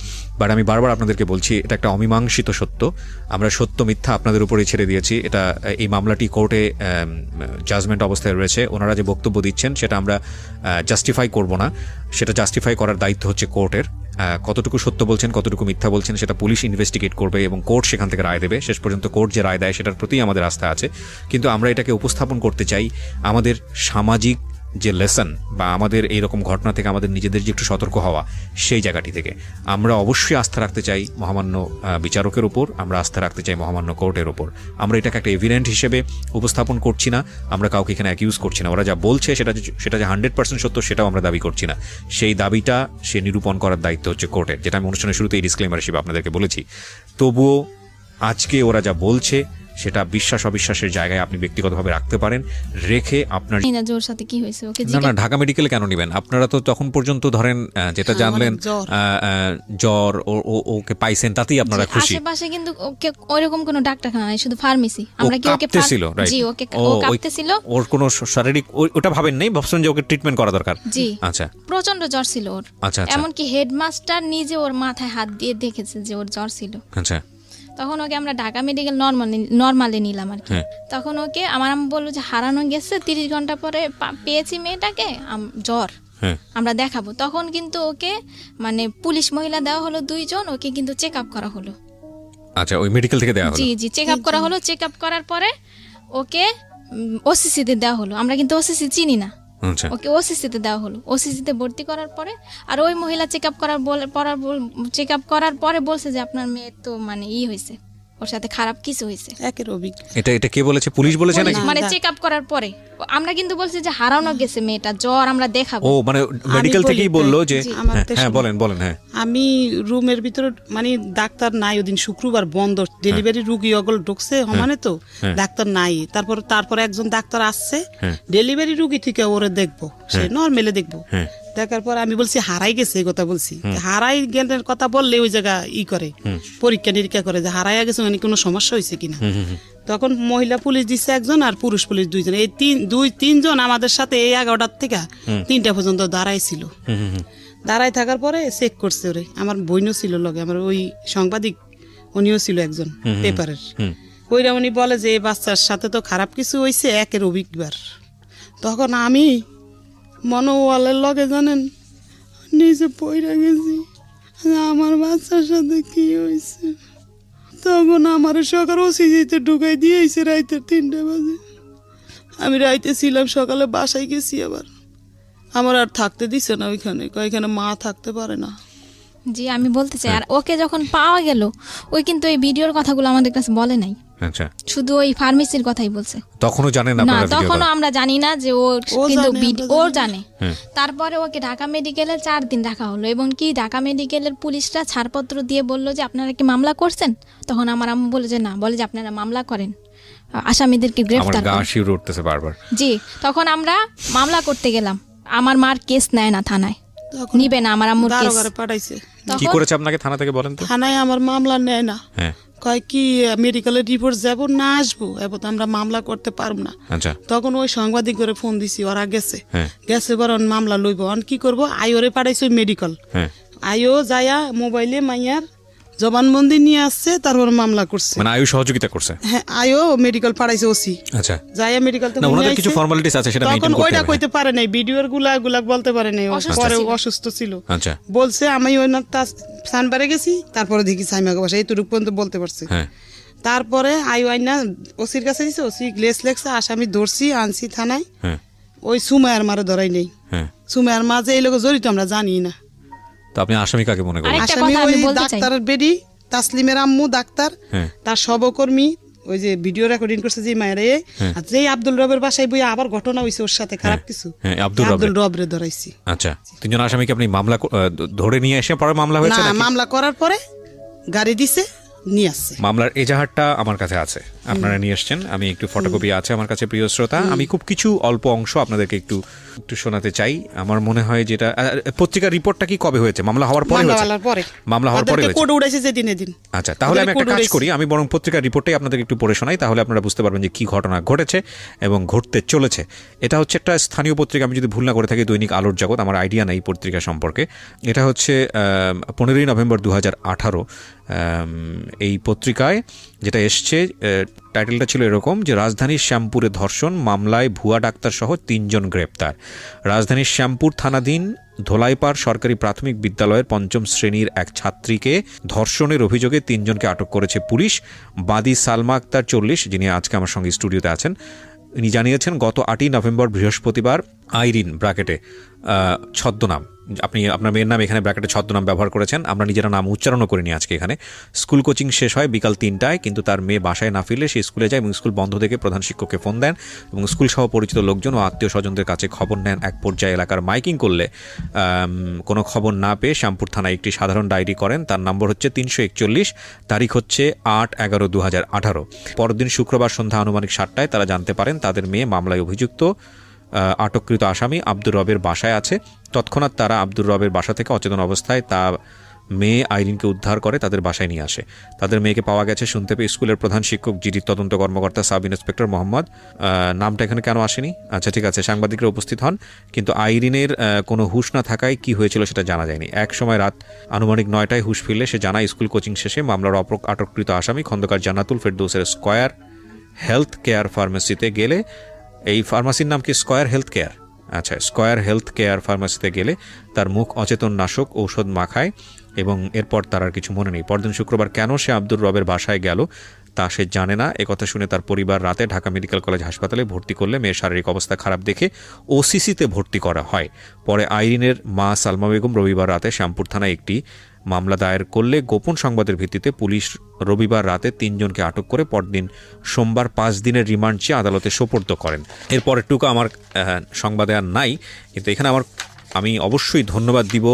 বাট আমি বারবার আপনাদেরকে বলছি, এটা একটা অমীমাংসিত সত্য। আমরা সত্য মিথ্যা আপনাদের উপরেই ছেড়ে দিয়েছি। এটা এই মামলাটি কোর্টে জাজমেন্ট অবস্থায় রয়েছে। ওনারা যে বক্তব্য দিচ্ছেন সেটা আমরা জাস্টিফাই করব না, সেটা জাস্টিফাই করার দায়িত্ব হচ্ছে কোর্টের। কতটুকু সত্য বলছেন, কতটুকু মিথ্যা বলছেন, সেটা পুলিশ ইনভেস্টিগেট করবে এবং কোর্ট সেখান থেকে রায় দেবে। শেষ পর্যন্ত কোর্ট যে রায় দেয় সেটার প্রতি আমাদের আস্থা আছে। কিন্তু আমরা এটাকে উপস্থাপন করতে চাই আমাদের সামাজিক যে লেসন বা আমাদের এইরকম ঘটনা থেকে আমাদের নিজেদের যে একটু সতর্ক হওয়া, সেই জায়গাটি থেকে আমরা অবশ্যই আস্থা রাখতে চাই মহামান্য বিচারকের উপর, আমরা আস্থা রাখতে চাই মহামান্য কোর্টের উপর। আমরা এটাকে একটা এভিডেন্ট হিসেবে উপস্থাপন করছি না, আমরা কাউকে এখানে অ্যাকিউজ করছি না। ওরা যা বলছে সেটা যে 100% সত্য সেটাও আমরা দাবি করছি না। সেই দাবিটা সে নিরূপণ করার দায়িত্ব হচ্ছে কোর্টের, যেটা আমি অনুষ্ঠানের শুরুতে এই ডিসক্লেমার হিসেবে আপনাদেরকে বলেছি। তবুও আজকে ওরা যা বলছে সেটা বিশ্বাস অবিশ্বাসের জায়গায় আপনি ব্যক্তিগতভাবে রাখতে পারেন, রেখে আপনার জোর সাথে কি হয়েছে ওকে না ঢাকা মেডিকেলে কেন নেবেন আপনারা? তো তখন পর্যন্ত ধরেন যেটা জানলেন জ্বর, ওকে পাইছেন, তাতেই আপনারা খুশি। আশেপাশে কিন্তু ওকে ওইরকম কোনো ডাক্তারখানা নাই, শুধু ফার্মেসি। আমরা কি ওকে কাঁপতেছিল? জি, ওকে ও কাঁপতেছিল। ওর কোনো শারীরিক ওটা ভাবেন নাই, ভাবছেন যে ওকে ট্রিটমেন্ট করা দরকার? জি। আচ্ছা, প্রচন্ড জ্বর ছিল ওর। আচ্ছা, এমনকি হেডমাস্টার নিজে ওর মাথায় হাত দিয়ে দেখেছে যে ওর জ্বর ছিল। আচ্ছা। তখন ওকে আমরা ঢাকা মেডিকেল নর্মালে নিলাম আর কি। তখন ওকে আমার আম্মু বললো যে হারানো গেছে, 30 ঘন্টা পরে পেয়েছি মেয়েটাকে, জ্বর, আমরা দেখাবো। তখন কিন্তু ওকে মানে পুলিশ মহিলা দেওয়া হলো 2 জন, ওকে কিন্তু চেক আপ করা হলো। আচ্ছা, ওই মেডিকেল থেকে দেওয়া হলো? জি, চেক আপ করা হলো। চেক আপ করার পরে ওকে ওসিসিতে দেওয়া হলো, আমরা কিন্তু ওসিসি চিনি না, আচ্ছা ওকে ওসিসিতে দেওয়া হলো। ওসিসিতে ভর্তি করার পরে আর ওই মহিলা চেক আপ করার পরে বলছে যে আপনার মেয়ে তো মানে হয়েছে, ওর সাথে খারাপ কিছু হয়েছে। একের অভিজ্ঞ এটা কে বলেছে? পুলিশ বলেছে নাকি? মানে চেক আপ করার পরে আমরা কিন্তু বলছি যে হারানো গেছে মেয়েটা, জ্বর আমরা দেখাবো। ও মানে মেডিকেল বলি থেকেই বললো যে আমার হ্যাঁ বলেন হ্যাঁ। আমি রুমের ভিতরে মানে ডাক্তার নাই, ওদিন শুক্রবার বন্ধ, ডেলিভারি রুগী অগল ঢুকছে সমানে তো ডাক্তার নাই। তারপর একজন ডাক্তার আসছে ডেলিভারি রুগী থেকে ওরে দেখবো, সে নর্মালে দেখবো। দেখার পর আমি বলছি হারাই গেছে, এই কথা বলছি। হারাই গেলের কথা বললে ওই জায়গা করে পরীক্ষা নিরীক্ষা করে যে হারাইয়া গেছে মানে কোনো সমস্যা হয়েছে কিনা। তখন মহিলা পুলিশ দিচ্ছে একজন আর পুরুষ পুলিশ দুইজন, এই তিনজন আমাদের সাথে এই 11টার থেকে 3টা পর্যন্ত দাঁড়াইছিল। দাঁড়াই থাকার পরে চেক করছে ওরে, আমার বোনও ছিল লগে, আমার ওই সাংবাদিক উনিও ছিল একজন পেপারের। ওইরা উনি বলে যে এই বাচ্চার সাথে তো খারাপ কিছু হয়েছে, একের অভিজ্ঞবার। তখন আমি মনোওয়ালের লগে জানেন নিজে পইরা গেছি আমার বাচ্চার সাথে কি হয়েছে। তখন আমার সকাল ওসিজিতে ঢুকাই দিয়েছে রাইতে 3টা বাজে। আমি রাইতে ছিলাম, সকালে বাসায় গেছি, আবার আমার আর থাকতে দিছে না ওইখানে, ওইখানে মা থাকতে পারে না। জি আমি বলতে চাই, আর ওকে যখন পাওয়া গেল ওই কিন্তু এই ভিডিওর কথাগুলো আমাদের কাছে বলে নাই, আচ্ছা শুধু ওই ফার্মেসির কথাই বলছে। তখনও জানেন না, আপনারা? তখনও আমরা জানি না যে ও কিন্তু ও জানে। তারপরে ওকে ঢাকা মেডিকেলে 4 দিন রাখা হলো, এবং কি ঢাকা মেডিকেলের পুলিশরা ছাড়পত্র দিয়ে বললো যে আপনারা কি মামলা করছেন? তখন আমার আম্মু বলে যে না, বলে যে আপনারা মামলা করেন, আসামিদেরকে গ্রেফতার করেন। আমার গা শিউরে উঠতেছে বারবার। জি, তখন আমরা মামলা করতে গেলাম, আমার মার কেস নেয় না থানায়, নিবে না আমার আম্মুর কেস। দারোগারে পাঠাইছে। কি করেছে আপনাকে থানা থেকে বলেন তো? থানায় আমার মামলা নেয় না, হ্যাঁ কয় কি মেডিকেলের রিপোর্ট যাব না আসবো, এবার তো আমরা মামলা করতে পারব না। আচ্ছা তখন ওই সাংবাদিক করে ফোন দিছি, ওরা গেছে বরং মামলা লইব। অন কি করবো, আইওরে পাঠাইছে মেডিকেল, আইও যায়া মোবাইলে মাইয়ার জবানবন্দি নিয়ে আসছে, তারপর মামলা করছে। মানে আয়ু সহযোগিতা করছে? হ্যাঁ, আইও মেডিকেল পাঠাইছে ওসি। আচ্ছা যায়া মেডিকেল থেকে না, ওনাদের কিছু ফর্মালিটিস আছে সেটা মেইনটেইন করতে হবে। ওইটা কইতে পারে নাই, ভিডিওর গুলা বলতে পারে নাই, পরে অসুস্থ ছিল। আচ্ছা বলছে আমি ওই না সানবারে গেছি, তারপরে দেখি সাইমাকে বাসা, এইটুকু পর্যন্ত বলতে পারছে। হ্যাঁ তারপরে আইও আইনা ওসির কাছে দিছে, ওসি গ্লেস লেখছে, আসামি ধরছি আনছি থানায়। হ্যাঁ ওই সুমায়ার মারে ধরাই নেই। হ্যাঁ সুমায়ার মা যে এই লোক জড়িত আমরা জানি না। তো আপনি আসামি কাকে মনে করেন? আরেকটা আসামি কথা আমি ওই বলতে চাই। ডাক্তারের বেডি, তাসলিমের আম্মু ডাক্তার, হ্যাঁ তার সহকর্মী, ওই যে ভিডিও রেকর্ডিং করছে যে মায়ের, আর যে আব্দুল রবের বাসায় বই আবার ঘটনা হয়েছে ওর সাথে খারাপ কিছু, হ্যাঁ, আব্দুল রবরে ধরাইছি। আচ্ছা, 3 জন আসামিকে আপনি মামলা ধরে নিয়ে এসে পরে মামলা হয়েছে না, নাকি? মামলা করার পরে গাড়ি দিছে, নিয়ে আসছে। মামলার এজাহারটা আমার কাছে আছে, আপনারা নিয়ে এসেছেন, আমি একটু ফটোকপি আছে আমার কাছে। প্রিয় শ্রোতা, আমি খুব কিছু অল্প অংশ আপনাদেরকে একটু শোনাতে চাই। আমার মনে হয় যেটা পত্রিকার রিপোর্টটা কি কবে হয়েছে? মামলা হওয়ার পরে হয়েছে? মামলা হওয়ার পরে হয়েছে। কোড উড়াইছে যেদিন এদিন। আচ্ছা, তাহলে আমি একটা কাজ করি, আমি বরং পত্রিকার রিপোর্টটাই আপনাদের একটু পড়ে শোনাই, তাহলে আপনারা বুঝতে পারবেন যে কি ঘটনা ঘটেছে এবং ঘটতে চলেছে। এটা হচ্ছে একটা স্থানীয় পত্রিকা, আমি যদি ভুল না করে থাকি দৈনিক আলোর জগৎ, আমার আইডিয়া নেই পত্রিকা সম্পর্কে। এটা হচ্ছে 15ই নভেম্বর 2018 এই পত্রিকায় যেটা এসছে, টাইটেলটা ছিল এরকম যে রাজধানীর শ্যামপুরে ধর্ষণ মামলায় ভুয়া ডাক্তার সহ 3 জন গ্রেপ্তার। রাজধানীর শ্যামপুর থানাধীন ধোলাইপাড় সরকারি প্রাথমিক বিদ্যালয়ের 5ম শ্রেণীর এক ছাত্রীকে ধর্ষণের অভিযোগে 3 জনকে আটক করেছে পুলিশ। বাদী সালমা আক্তার 40, যিনি আজকে আমার সঙ্গে স্টুডিওতে আছেন, ইনি জানিয়েছেন গত 8ই নভেম্বর বৃহস্পতিবার আইরিন ব্র্যাকেটে ছদ্মনাম, আপনি আপনার মেয়ের নাম এখানে ব্র্যাকেটে ছদ্মনাম ব্যবহার করেছেন, আমরা নিজেরা নাম উচ্চারণও করিনি আজকে এখানে। স্কুল কোচিং শেষ হয় বিকাল 3টায়, কিন্তু তার মেয়ে বাসায় না ফিরলে সে স্কুলে যায় এবং স্কুল বন্ধ থেকে প্রধান শিক্ষককে ফোন দেন এবং স্কুল সহ পরিচিত লোকজন ও আত্মীয় স্বজনদের কাছে খবর নেন। এক পর্যায়ে এলাকার মাইকিং করলে কোনো খবর না পেয়ে শ্যামপুর থানায় একটি সাধারণ ডায়েরি করেন, তার নম্বর হচ্ছে 341, তারিখ হচ্ছে 8/11/2018। পরদিন শুক্রবার সন্ধ্যা আনুমানিক 7টায় তারা জানতে পারেন তাদের মেয়ে মামলায় অভিযুক্ত আটককৃত আসামি আব্দুর রবের বাসায় আছে। তৎক্ষণাৎ তারা আব্দুর রবের বাসা থেকে অচেতন অবস্থায় তার মেয়ে আইরিনকে উদ্ধার করে তাদের বাসায় নিয়ে আসে। তাদের মেয়েকে পাওয়া গেছে শুনতে পেয়ে স্কুলের প্রধান শিক্ষক, জিডির তদন্ত কর্মকর্তা সাব ইন্সপেক্টর মোহাম্মদ, নামটা এখানে কেন আসেনি, আচ্ছা ঠিক আছে, সাংবাদিকরা উপস্থিত হন, কিন্তু আইরিনের কোনো হুঁশ না থাকায় কি হয়েছিল সেটা জানা যায়নি। এক সময় রাত আনুমানিক 9টায় হুঁশ ফিরলে সে জানায় স্কুল কোচিং শেষে মামলার আটককৃত আসামি খন্দকার জান্নাতুল ফেরদৌসের স্কয়ার হেলথ কেয়ার ফার্মেসিতে গেলে, এই ফার্মাসির নাম কি স্কয়ার হেলথ কেয়ার, আচ্ছা স্কয়ার হেলথ কেয়ার ফার্মাসিতে গেলে তার মুখ অচেতন নাশক ঔষধ মাখায় এবং এরপর তার আর কিছু মনে নেই। পরদিন শুক্রবার কেন সে আব্দুর রবের বাসায় গেল তা সে জানে না। একথা শুনে তার পরিবার রাতে ঢাকা মেডিকেল কলেজ হাসপাতালে ভর্তি করলে মেয়ের শারীরিক অবস্থা খারাপ দেখে ওসিসিতে ভর্তি করা হয়। পরে আইরিনের মা সালমা বেগম রবিবার রাতে শ্যামপুর থানায় একটি মামলা দায়ের করলে গোপন সংবাদের ভিত্তিতে পুলিশ রবিবার রাতে 3 জনকে আটক করে পরদিন সোমবার 5 দিনের রিমান্ড চেয়ে আদালতে সোপর্দ করেন। এরপরেরটুকু আমার সংবাদে আর নাই, কিন্তু এখানে আমি অবশ্যই ধন্যবাদ দিব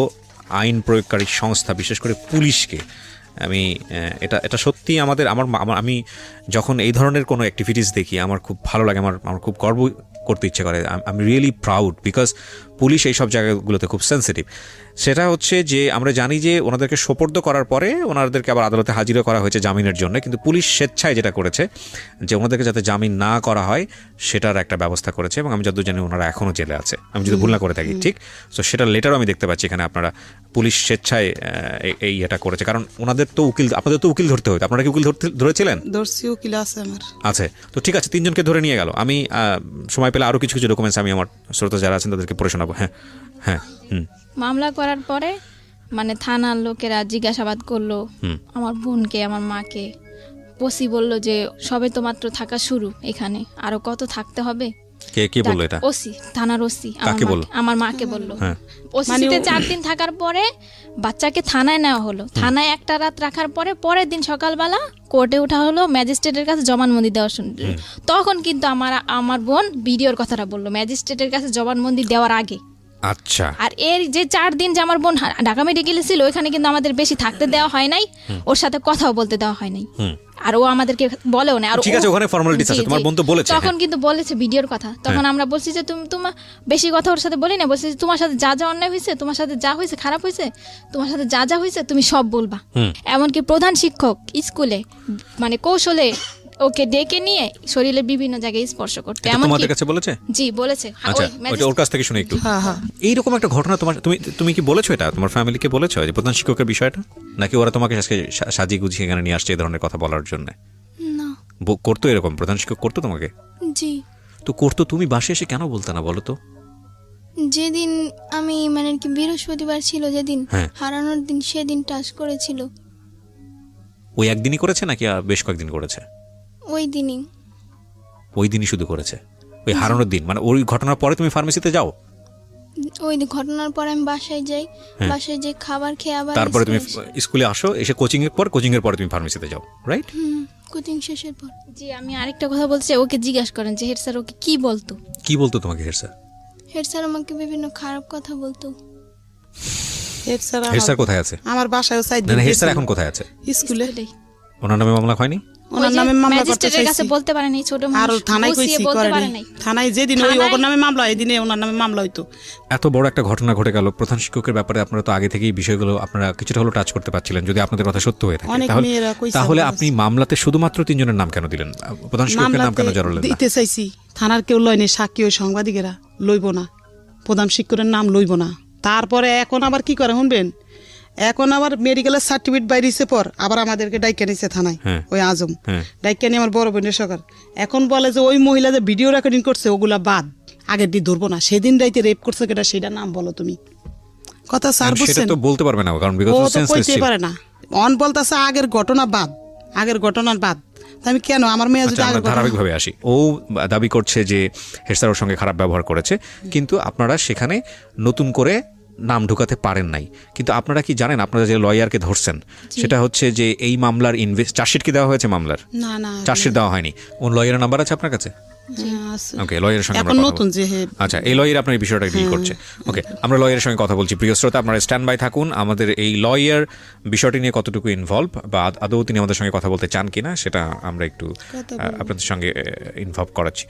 আইন প্রয়োগকারী সংস্থা, বিশেষ করে পুলিশকে। এটা সত্যি আমি যখন এই ধরনের কোনো অ্যাক্টিভিটিস দেখি আমার খুব ভালো লাগে, আমার খুব গর্ব করতে ইচ্ছে করে। I am really proud because police এই সব জায়গাগুলোতে খুব সেন্সিটিভ। সেটা হচ্ছে যে আমরা জানি যে ওনাদেরকে সোপর্দ করার পরে ওনাদেরকে আবার আদালতে হাজিরও করা হয়েছে জামিনের জন্য, কিন্তু পুলিশ স্বেচ্ছায় যেটা করেছে যে ওনাদেরকে যাতে জামিন না করা হয় সেটার একটা ব্যবস্থা করেছে, এবং আমি যতদূর জানি ওনারা এখনও জেলে আছে, আমি যদি ভুল না করে থাকি। ঠিক, সো সেটার লেটারও আমি দেখতে পাচ্ছি এখানে আপনারা পুলিশ স্বেচ্ছায় এই এটা করেছে। কারণ আপনাদের তো উকিল ধরতে হতো, আপনারা কি উকিল ধরেছিলেন? দর্শি উকিল আছে আমার আছে, তো ঠিক আছে, 3 জনকে ধরে নিয়ে গেল। আমি সময় পেলে আরও কিছু ডকুমেন্টস আমি আমার শ্রোতা যারা আছেন তাদেরকে পড়ে শোনাবো। হ্যাঁ। মামলা করার পরে মানে থানার লোকেরা জিজ্ঞাসাবাদ করলো আমার বোনকে, আমার মাকে। ওসি বলল যে সবে তো মাত্র থাকা শুরু, এখানে আরো কত থাকতে হবে। কে বললো এটা? ওসি, থানার ওসি আমার মাকে বললো। হ্যাঁ, ওসিতে 4 দিন থাকার পরে বাচ্চাকে থানায় নেওয়া হলো। থানায় একটা রাত রাখার পরে পরের দিন সকালবেলা কোর্টে ওঠা হলো ম্যাজিস্ট্রেটের কাছে জবানবন্দি দেওয়ার জন্য। তখন কিন্তু আমার বোন ভিডিওর কথাটা বললো ম্যাজিস্ট্রেটের কাছে জবানবন্দি দেওয়ার আগে। আচ্ছা, আর এর যে 4 দিন যে আমার বোন ঢাকা মেডিকেলে ছিল ওইখানে কিন্তু আমাদের বেশি থাকতে দেওয়া হয় নাই, ওর সাথে কথাও বলতে দেওয়া হয় নাই, আর ও আমাদেরকে বলেও না। আর ঠিক আছে, ওখানে ফর্মালিটিস আছে, তোমার বোন তো বলেছে। তখন কিন্তু বলেছে ভিডিওর কথা, তখন আমরা বলছি যে তোমার বেশি কথা ওর সাথে বলি না, বলছি তোমার সাথে যা যা অন্যায় হয়েছে, তোমার সাথে যা হয়েছে খারাপ হয়েছে, তোমার সাথে যা যা হয়েছে তুমি সব বলবা। এমনকি প্রধান শিক্ষক স্কুলে মানে কৌশলে ওকে ডেকে নিয়ে শরীরের বিভিন্ন জায়গায় স্পর্শ করতে। তোমাদের কাছে বলেছে? জি বলেছে। আচ্ছা, ওর কাছ থেকে শুনে একটু। এইরকম একটা ঘটনা তুমি কি বলেছো এটা তোমার ফ্যামিলিকে বলেছো যে প্রধান শিক্ষকের বিষয়টা, নাকি ওরা তোমাকে আজকে সাজিয়ে গুছিয়ে এখানে নিয়ে আসছে এই ধরনের কথা বলার জন্য? না, করতো এরকম প্রধান শিক্ষক করতো তোমাকে? জি। তো করতো, তুমি বাসায় এসে কেন বলতে না বলো তো? যেদিন আমি মানে কি বৃহস্পতিবার ছিল যেদিন হারানোর দিন, সেদিন টাচ করেছিল। ওই একদিনই করেছে নাকি বেশ কয়েকদিন করেছে? ওই দিনই শুধু করেছে, ওই হারানোর দিন। মানে ওই ঘটনার পরে তুমি ফার্মেসিতে যাও? ওই ঘটনার পর আমি বাসায় যাই, বাসায় যে খাবার খেয়ে আবার তারপরে তুমি স্কুলে আসো, এসে কোচিং এর পরে তুমি ফার্মেসিতে যাও, রাইট? কোচিং শেষের পর। জি, আমি আরেকটা কথা বলছি, ওকে জিজ্ঞাসা করেন যে হেড স্যার ওকে কি বলতো তোমাকে হেড স্যার? হেড স্যার আমাকে বিভিন্ন খারাপ কথা বলতো। হেড স্যার কোথায় আছে? আমার বাসায় হেড স্যার এখন কোথায় আছে? স্কুলে। ওনার নামে মামলা হয়নি? ওনার নামে মামলা করতে চাইছি, কাছে বলতে পারে নাই, ছোট মানুষ। আর থানায় কইছি করে নাই। থানায় যেদিন ওই ওর নামে মামলা, এই দিনে ওনার নামে মামলা হইতো। এত বড় একটা ঘটনা ঘটে গেল প্রধান শিক্ষকের ব্যাপারে, আপনারা তো আগে থেকেই বিষয়গুলো আপনারা কিছুটা হলো টাচ করতে পারছিলেন, যদি আপনাদের কথা সত্য হয়ে থাকে। তাহলে আপনি মামলাতে শুধুমাত্র 3 জনের নাম কেন দিলেন? প্রধান শিক্ষকের নাম কেন জড়ালেন না? দিতে চাইছি, থানার কেউ লয়নি, সাক্ষী ওই সাংবাদিকেরা লইব না, প্রধান শিক্ষকের নাম লইব না। তারপরে এখন আবার কি করে শুনবেন, এখন আবার মেডিকেলের সার্টিফিকেট বাইরেছে পর আবার আমাদেরকে ডাইকা নিছে থানায়, ওই আজম ডাইকা নিয়ে আমার বড় বোনের সরকার। এখন বলে যে ওই মহিলা যে ভিডিও রেকর্ডিং করছে ওগুলা বাদ, আগের দিন ধরবো না, সেদিন রাইতে রেপ করছে কেটা সেটা নাম বলো তুমি। কথা স্যার বুঝছেন, সেটা তো বলতে পারবে না, কারণ ও তো কইতে পারে না। অন বলতাছে আগের ঘটনা বাদ, আগের ঘটনার বাদ। আমি কেন আমার মেয়ে যদি ধারাবাহিকভাবে আসি, ও দাবি করছে যে হেড স্যার ওর সঙ্গে খারাপ ব্যবহার করেছে, কিন্তু আপনারা সেখানে নতুন করে নাম ঢুকাতে পারেন নাই। কিন্তু আপনারা কি জানেন, আপনারা যে লয়ারকে ধরছেন সেটা হচ্ছে যে এই মামলার চার্জশিট কি দেওয়া হয়েছে? মামলার চার্জশিট দেওয়া হয়নি। কোন লয়ারের নাম্বার আছে আপনার কাছে? ওকে, লয়ারের সঙ্গে আমরা কথা বলছি। আচ্ছা, এই লয়ার আপনার এই বিষয়টা ডিল করছে। ওকে, আমরা লয়ারের সঙ্গে কথা বলছি। প্রিয় শ্রোতা, আপনারা স্ট্যান্ড বাই থাকুন। আমাদের এই লয়ার বিষয়টি নিয়ে কতটুকু ইনভলভ বা আদৌ তিনি আমাদের সঙ্গে কথা বলতে চান কিনা সেটা আমরা একটু আপনাদের সঙ্গে ইনভলভ করাচ্ছি।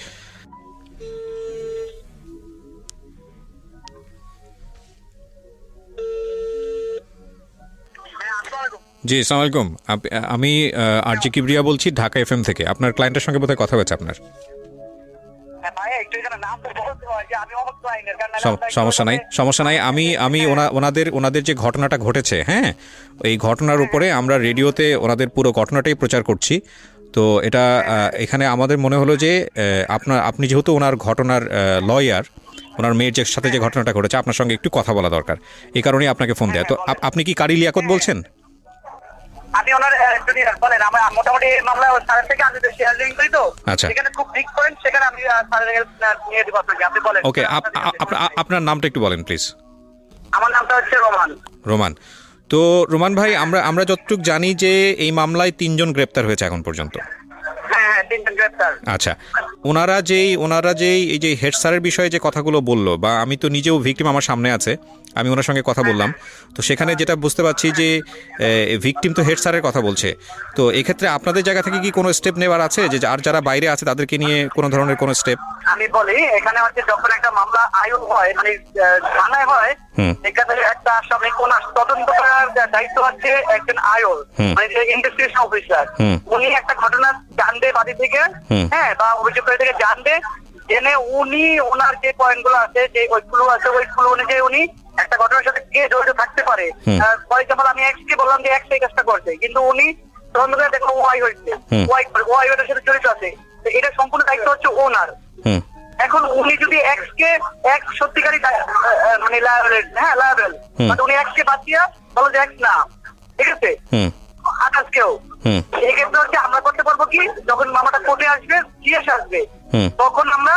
জি, আসসালামু আলাইকুম। আমি আরজি কিবরিয়া বলছি ঢাকা এফএম থেকে। আপনার ক্লায়েন্টের সঙ্গে বোধহয় কথা হয়েছে আপনার। সমস্যা নাই। আমি ওনাদের যে ঘটনাটা ঘটেছে, হ্যাঁ, এই ঘটনার উপরে আমরা রেডিওতে ওনাদের পুরো ঘটনাটাই প্রচার করছি। তো এটা এখানে আমাদের মনে হলো যে আপনি যেহেতু ওনার ঘটনার লয়ার, ওনার মেয়ের সাথে যে ঘটনাটা ঘটেছে আপনার সঙ্গে একটু কথা বলা দরকার, এই কারণেই আপনাকে ফোন দেয়া। তো আপনি কি কারি লিয়াকত বলছেন? আমি ওনার যদি বলেন আমার মোটামুটি মামলা স্যারের থেকে আমি শেয়ার লিঙ্ক করি তো আচ্ছা। সেখানে খুব ঠিক করেন, সেখানে আমি স্যারের নিয়ে দিব আপনাকে। আপনি বলেন। ওকে, আপনার নামটা একটু বলেন প্লিজ। আমার নামটা হচ্ছে রোমান। রোমান। তো রোমান ভাই, আমরা যতটুকু জানি যে এই মামলায় 3 জন গ্রেপ্তার হয়েছে এখন পর্যন্ত। হ্যাঁ, 3 জন গ্রেপ্তার। আচ্ছা, ওনারা যেই এই যে হেড স্যারের বিষয়ে যে কথাগুলো বললো, বা আমি তো নিজেও ভিকটিম আমার সামনে আছে, আমি ওনার সঙ্গে কথা বললাম, তো সেখানে যেটা বুঝতে পারছি যে ভিকটিম তো হেড স্যারের কথা বলছে। তো এক্ষেত্রে আপনাদের জায়গা থেকে কি কোনো স্টেপ নেওয়ার আছে, যে আর যারা বাইরে আছে তাদেরকে নিয়ে কোনো ধরনের কোনো স্টেপ? আমি বলি, এখানে হচ্ছে যখন একটা মামলা আয়ু হয়, মানে থানায় হয়, এখানে একটা আসামি কোন তদন্ত করার দায়িত্ব আছে একজন আয়ুর, মানে যে ইনভেস্টিগেশন অফিসার। উনি একটা ঘটনা জানবে বাদী থেকে, হ্যাঁ, বা অভিযোগকারী থেকে জানবে, জেনে উনি ওনার যে পয়েন্ট গুলো আছে, যে ওইগুলো আছে, ওইগুলো অনুযায়ী উনি একটা ঘটনার সাথে কে জড়িত থাকতে পারে। ফর এক্সাম্পল, আমি এক্স কে বললাম যে এক্স এই কাজটা করছে, কিন্তু উনি তদন্ত করে দেখলো ওয়াই হয়েছে, ওয়াই ওটার সাথে জড়িত আছে, এটা সম্পূর্ণ দায়িত্ব হচ্ছে ওনার। এখন উনি যদি এক্স কে এক্স সত্যিকারী মানে লায়াবেল, মানে উনি এক্স কে বাঁচিয়ে বলো যে এক্স না, ঠিক আছে, আকাশ কেউ, এই ক্ষেত্রে হচ্ছে আমরা করতে পারবো কি, যখন মামলাটা কোর্টে আসবে, জিএস আসবে, তখন আমরা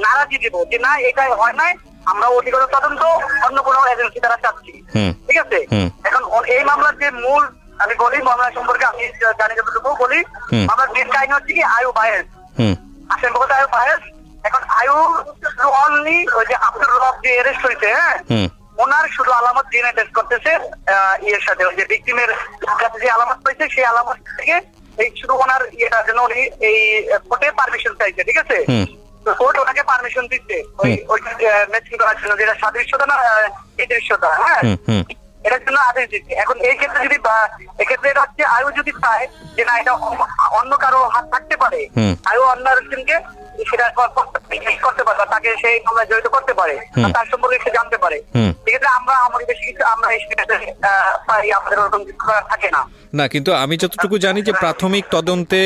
নারাজি দিব যে না, এটা হয় নাই, আমরা অধিকতর তদন্ত অন্য কোনো এজেন্সি দ্বারা চাচ্ছি, ঠিক আছে। এখন এই মামলার যে মূল, আমি বলি মামলা সম্পর্কে আমি জানি যতটুকু বলি, মামলার মেন কাহিনী হচ্ছে কি আয়ু বায়েস, আসেন বলতে আয়ু বায়েস। এখন আয়ু অনলি ওই যে আব্দুর রব যে অ্যারেস্ট হয়েছে, হ্যাঁ, ওনার শুধু আলামত ডিএনএ টেস্ট করতেছে ইয়ের সাথে, ওই যে ভিকটিমের কাছে যে আলামত পাইছে সেই আলামত থেকে এই শুধু ওনার ইয়েটার জন্য উনি এই কোর্টে পারমিশন চাইছে, ঠিক আছে। কোর্ট ওনাকে পারমিশন দিচ্ছে ওই ম্যাচিং করার জন্য, যেটা সাদৃশ্যতা না এই দৃশ্যতা, হ্যাঁ, এটার জন্য আদেশ দিচ্ছে। এখন এই ক্ষেত্রে যদি এক্ষেত্রে এটা হচ্ছে আয়ু যদি চায় যে না, এটা অন্য কারো হাত থাকতে পারে, আয়ু অন্য আরেকজনকে সেটা করতে পারে, তাকে সেই মামলায় জড়িত করতে পারে, তার সম্পর্কে সে জানতে পারে, সেক্ষেত্রে আমরা আমাদের বেশি কিছু আমরা পাই, আমাদের ওরকম কিছু থাকে না। না, কিন্তু আমি যতটুকু জানি যে প্রাথমিক তদন্তে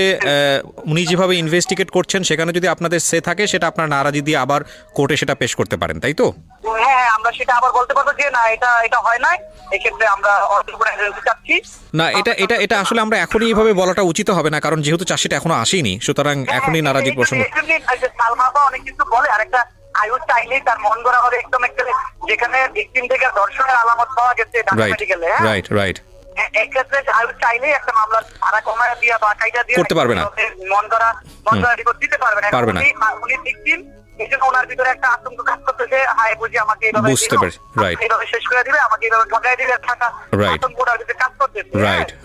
উনি যেভাবে ইনভেস্টিগেট করছেন, সেখানে যদি আপনাদের সে থাকে, সেটা আপনার নারাজি দিয়ে আবার কোর্টে সেটা পেশ করতে পারেন, তাই তো? হ্যাঁ, আমরা সেটা আবার বলতে পারবো যে না, এটা হয় নাই, এই ক্ষেত্রে আমরা চাচ্ছি না। এটা আসলে আমরা এখনই এইভাবে বলাটা উচিত হবে না, কারণ যেহেতু চাষিটা এখনো আসেনি, সুতরাং এখনই নারাজির প্রসঙ্গ। সালমাপা অনেক কিছু বলে, আরেকটা আয়ু চাইলেই তার মন গড়া হবে একদম একটা, যেখানে ভিকটিম থেকে ধর্ষণের আলামত পাওয়া গেছে মেডিকেলে, রাইট। এক্ষেত্রে আয়ু চাইলেই একটা মামলা ধারা কমায় দিয়া বা কাইটা দিয়ে করতে পারবে না, মন গড়া রিপোর্ট দিতে পারবে না। উনি ভিকটিম, এই জন্য ওনার ভিতরে একটা আতঙ্ক কাজ করতেছে, হায় বুঝি আমাকে এইভাবে বুঝতে পারছি, রাইট, এইভাবে শেষ করে দিবে, আমাকে এইভাবে ঠকাই দিবে, থাকা আতঙ্ক ওনার ভিতরে কাজ করতেছে,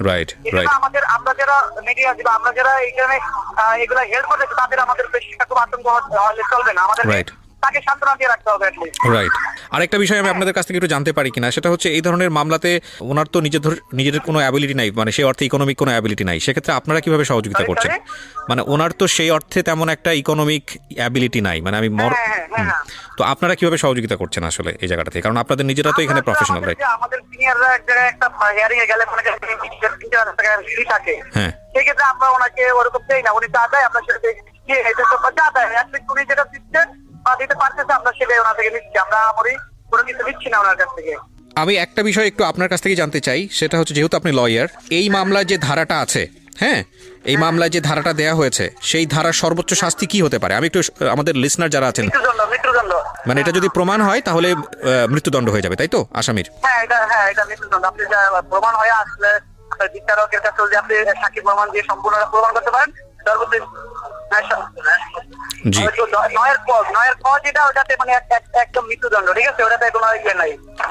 রাইট। আমাদের আমরা যারা মিডিয়া দিব, আমরা যারা এইখানে এগুলা হেল্প করতেছি, তাদের আমাদের বেশি খুব আতঙ্ক হলে চলবে না, আমাদের তাকে সান্ত্বনা দিয়ে রাখতে হবে। রাইট। আরেকটা বিষয় আমি আপনাদের কাছ থেকে একটু জানতে পারি কিনা, সেটা হচ্ছে এই ধরনের মামলাতে ওনার তো নিজের কোনো অ্যাবিলিটি নাই, মানে সেই অর্থে ইকোনমিক কোনো অ্যাবিলিটি নাই, সেক্ষেত্রে আপনারা কিভাবে সহযোগিতা করছেন? মানে ওনার তো সেই অর্থে তেমন একটা ইকোনমিক অ্যাবিলিটি নাই, মানে আমি তো আপনারা কিভাবে সহযোগিতা করছেন আসলে এই জায়গাটা থেকে, কারণ আপনাদের নিজেরা তো এখানে প্রফেশনাল, রাইট? আমাদের সিনিয়ররা এক জায়গায় একটা হিয়ারিং এ গেলে মনে করেন 30,000 টাকা ফি থাকে, হ্যাঁ, সেই ক্ষেত্রে আমরা ওনাকে ওরকম দেই না, উনি যা দেয় আমরা সেটা দিয়ে এটা তো যা দেয় অ্যাটলিস্ট উনি যেটা দিচ্ছেন বা দিতে পারতেছে আমরা সেটাই ওনার থেকে নিচ্ছি, আমরা আমরি কোনো কিছু নিচ্ছি না ওনার কাছ থেকে। আমি একটা বিষয় একটু আপনার কাছ থেকে জানতে চাই, সেটা হচ্ছে যেহেতু আপনি লয়ার, এই মামলায় যে ধারাটা আছে, হ্যাঁ, এই মামলায় যে ধারাটা দেয়া হয়েছে, সেই ধারার সর্বোচ্চ শাস্তি কি হতে পারে? আমি একটু আমাদের লিসনার যারা আছেন, মৃত্যুদণ্ড, মানে এটা যদি প্রমাণ হয় তাহলে মৃত্যুদণ্ড হয়ে যাবে, তাই তো আসামির? হ্যাঁ, এটা মৃত্যুদণ্ড। আপনি যা প্রমাণ হয়ে আসলে বিচারকের কাছে যদি আপনি সাক্ষী প্রমাণ দিয়ে সম্পূর্ণ প্রমাণ করতে পারেন, সর্বোচ্চ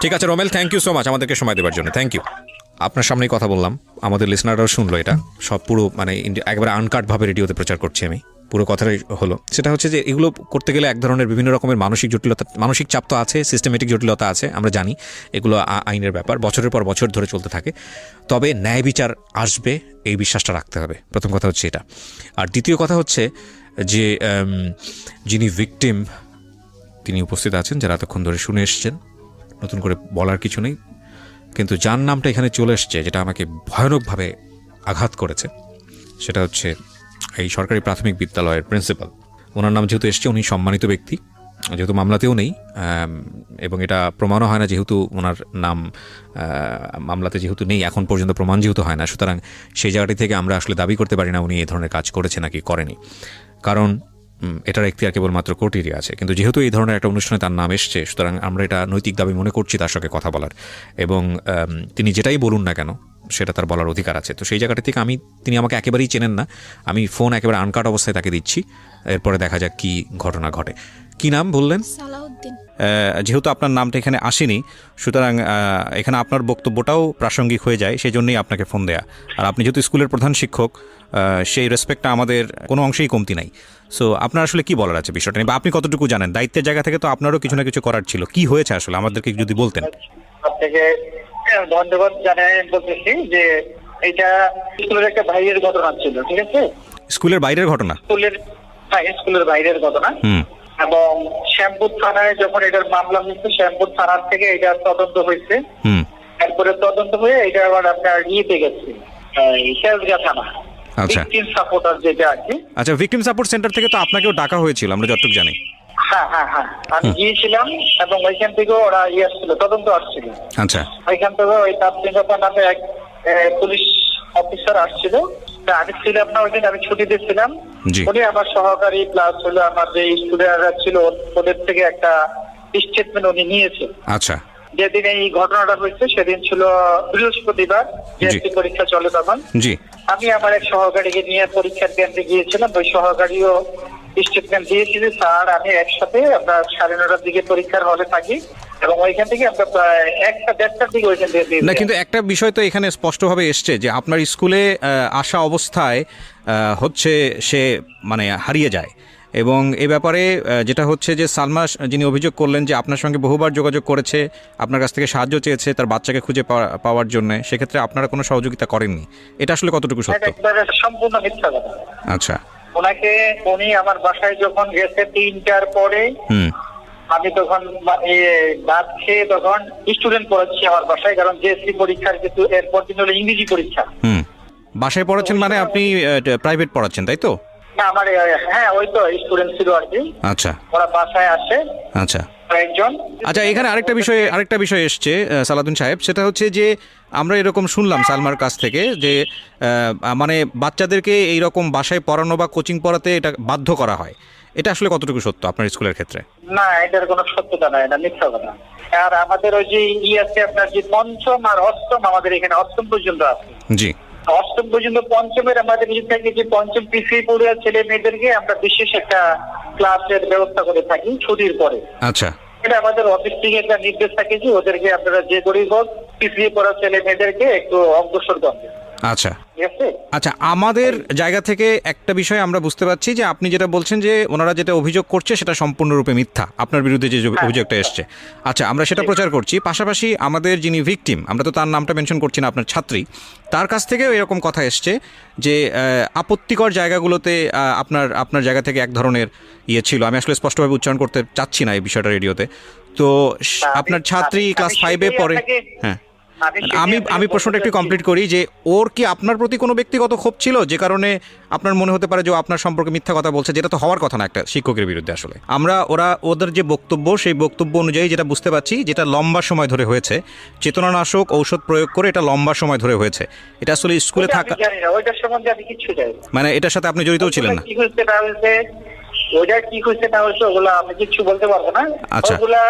ঠিক আছে Romel, thank you so much আমাদেরকে সময় দেওয়ার জন্য, থ্যাংক ইউ। আপনার সামনেই কথা বললাম, আমাদের লিসনাররাও শুনলো, এটা সব পুরো মানে একবারে আনকাটভাবে রেডিওতে প্রচার করছি আমি, পুরো কথাটাই হলো। সেটা হচ্ছে যে এগুলো করতে গেলে এক ধরনের বিভিন্ন রকমের মানসিক চাপ তো আছে, সিস্টেমেটিক জটিলতা আছে, আমরা জানি এগুলো আইনের ব্যাপার, বছরের পর বছর ধরে চলতে থাকে, তবে ন্যায় বিচার আসবে এই বিশ্বাসটা রাখতে হবে, প্রথম কথা হচ্ছে এটা। আর দ্বিতীয় কথা হচ্ছে যে যিনি ভিকটিম তিনি উপস্থিত আছেন, যারা এতক্ষণ ধরে শুনে এসছেন, নতুন করে বলার কিছু নেই, কিন্তু যার নামটা এখানে চলে এসছে, যেটা আমাকে ভয়ানকভাবে আঘাত করেছে, সেটা হচ্ছে এই সরকারি প্রাথমিক বিদ্যালয়ের প্রিন্সিপাল। ওনার নাম যেহেতু এসছে, উনি সম্মানিত ব্যক্তি, যেহেতু মামলাতেও নেই এবং এটা প্রমাণও হয় না, যেহেতু ওনার নাম মামলাতে যেহেতু নেই, এখন পর্যন্ত প্রমাণ যেহেতু হয় না, সুতরাং সেই জায়গাটি থেকে আমরা আসলে দাবি করতে পারি না উনি এই ধরনের কাজ করেছে নাকি করেনি, কারণ এটার এখতিয়ার কেবলমাত্র কোর্টেরই আছে। কিন্তু যেহেতু এই ধরনের একটা অনুষ্ঠানে তার নাম এসছে, সুতরাং আমরা এটা নৈতিক দাবি মনে করছি তার সঙ্গে কথা বলার, এবং তিনি যেটাই বলুন না কেন সেটা তার বলার অধিকার আছে। তো সেই জায়গাটা থেকে তিনি আমাকে একেবারেই চেনেন না, আমি ফোন একেবারে আনকাট অবস্থায় তাকে দিচ্ছি, এরপরে দেখা যাক কি ঘটনা ঘটে। কি নাম বললেন? সালাউদ্দিন। যেহেতু আপনার নামটা এখানে আসেনি, সুতরাং এখানে আপনার বক্তব্যটাও প্রাসঙ্গিক হয়ে যায়, সেই জন্যই আপনাকে ফোন দেয়া। আর আপনি যেহেতু স্কুলের প্রধান শিক্ষক, সেই রেসপেক্টটা আমাদের কোনো অংশেই কমতি নাই। সো আপনার আসলে কি বলার আছে বিষয়টা নিয়ে, বা আপনি কতটুকু জানেন? দায়িত্বের জায়গা থেকে তো আপনারও কিছু না কিছু করার ছিল, কি হয়েছে আসলে আমাদেরকে যদি বলতেন। আপনাকে ধন্যবাদ জানাই বলতেছি যে এটা স্কুলের একটা বাইরের ঘটনা ছিল, ঠিক আছে? স্কুলের বাইরের ঘটনা? স্কুলের বাইরের ঘটনা। এবং শ্যামপুর থানায় যখন এটার মামলা হয়েছে, শ্যামপুর থানার থেকে এটা তদন্ত হয়েছে, এরপরে তদন্ত হয়ে এটা আবার আপনার ইয়েতে গেছে শেলগা থানা। আচ্ছা, ভিকটিম সাপোর্টার যেটা আর কি। আচ্ছা, ভিকটিম সাপোর্ট সেন্টার থেকে তো আপনাকেও ডাকা হয়েছিল আমরা যতটুকু জানি। হ্যাঁ, আমি গিয়েছিলাম এবং ওইখান থেকে ওরা আসছিল, তদন্ত আসছিল। আচ্ছা, ওইখান থেকে ওই তাপসিংহতা নামে এক পুলিশ অফিসার আসছিল, আমি ছিলাম না ওই দিন, আমি ছুটিতে ছিলাম। উনি আমার সহকারী প্লাস হলো আমার যে স্টুডেন্টরা ছিল ওদের থেকে একটা স্টেটমেন্ট উনি নিয়েছে। আচ্ছা, যেদিন এই ঘটনাটা হয়েছে সেদিন ছিল বৃহস্পতিবার, জিএসসি পরীক্ষা চলে তখন। জি, আমি আমার এক সহকারীকে নিয়ে পরীক্ষার কেন্দ্রে গিয়েছিলাম, ওই সহকারীও স্টেটমেন্ট দিয়েছিল, স্যার আমি একসাথে আমরা 9:30টার দিকে পরীক্ষার হলে থাকি এবং ওইখান থেকে আমরা প্রায় 1টা-1:30টার দিকে ওইখান থেকে না, কিন্তু একটা বিষয় তো এখানে স্পষ্টভাবে এসছে যে আপনার স্কুলে আসা অবস্থায় হচ্ছে সে মানে হারিয়ে যায়, এবং এ ব্যাপারে যেটা হচ্ছে যে সালমা যিনি অভিযোগ করলেন যে আপনার সঙ্গে বহুবার যোগাযোগ করেছে, আপনার কাছ থেকে সাহায্য চেয়েছে তার বাচ্চাকে খুঁজে পাওয়ার জন্য, সেক্ষেত্রে আপনারা কোনো সহযোগিতা করেননি, এটা আসলে কতটুকু সত্য? সম্পূর্ণ মিথ্যা কথা। আচ্ছা, উনি আমার বাসায় যখন গেছে 3টার পরে, আমি তখন ভাত খেয়ে তখন স্টুডেন্ট পড়াচ্ছি আমার বাসায়, কারণ জিএসসি পরীক্ষার কিন্তু এরপর দিন হলো ইংরেজি পরীক্ষা। বাসায় পড়াচ্ছেন মানে আপনি প্রাইভেট পড়াচ্ছেন, তাই তো? আমার ওই তো স্টুডেন্ট ছিল আর কি। আচ্ছা, ওরা বাসায় আসে। আচ্ছা, একজন। আচ্ছা, এখানে আরেকটা বিষয় এসছে সালাউদ্দিন সাহেব, সেটা হচ্ছে যে আমরা এরকম শুনলাম সালমার কাছ থেকে যে মানে বাচ্চাদেরকে এইরকম বাসায় পড়ানো বা কোচিং পড়াতে এটা বাধ্য করা হয়, এটা আসলে কতটুকু সত্য আপনার স্কুলের ক্ষেত্রে? না, এটার কোনো সত্যতা নাই, এটা মিথ্যা কথা। আর আমাদের ওই যে আছে আপনার যে পঞ্চম আর অষ্টম, আমাদের এখানে অষ্টম পর্যন্ত আছে। জি, অষ্টম পর্যন্ত। পঞ্চমের আমাদের থাকে যে পঞ্চম পিছিয়ে পড়ে ছেলে মেয়েদেরকে আমরা বিশেষ একটা ক্লাসের ব্যবস্থা করে থাকি ছুটির পরে। আচ্ছা, এটা আমাদের অফিস থেকে একটা নির্দেশ থাকে যে ওদেরকে আপনারা যে করেই হোক পিছিয়ে পড়া ছেলে মেয়েদেরকে একটু অগ্রসর করবেন। আচ্ছা, আচ্ছা, আমাদের জায়গা থেকে একটা বিষয় আমরা বুঝতে পারছি যে আপনি যেটা বলছেন যে ওনারা যেটা অভিযোগ করছে সেটা সম্পূর্ণরূপে মিথ্যা, আপনার বিরুদ্ধে যে অভিযোগটা এসছে। আচ্ছা, আমরা সেটা প্রচার করছি, পাশাপাশি আমাদের যিনি ভিকটিম, আমরা তো তার নামটা মেনশন করছি না, আপনার ছাত্রী, তার কাছ থেকেও এরকম কথা এসছে যে আপত্তিকর জায়গাগুলোতে আপনার জায়গা থেকে এক ধরনের ইয়ে ছিল, আমি আসলে স্পষ্টভাবে উচ্চারণ করতে চাচ্ছি না এই বিষয়টা রেডিওতে। তো আপনার ছাত্রী ক্লাস 5-এ পড়ে। হ্যাঁ, আমি প্রশ্নটা একটু কমপ্লিট করি যে ওর কি আপনার প্রতি কোনো ব্যক্তিগত ক্ষোভ ছিল যে কারণে আপনার মনে হতে পারে যে আপনার সম্পর্কে মিথ্যা কথা বলছে, যেটা তো হওয়ার কথা না একটা শিক্ষকের বিরুদ্ধে। আসলে ওদের যে বক্তব্য, সেই বক্তব্য অনুযায়ী যেটা বুঝতে পারছি, যেটা লম্বা সময় ধরে হয়েছে, চেতনানাশক ঔষধ প্রয়োগ করে এটা লম্বা সময় ধরে হয়েছে, এটা আসলে স্কুলে থাকা মানে এটার সাথে আপনি জড়িতও ছিলেন না? ওইটা কি হয়েছে না হয়েছে ওগুলা আমি কিছু বলতে পারবো না। ওগুলা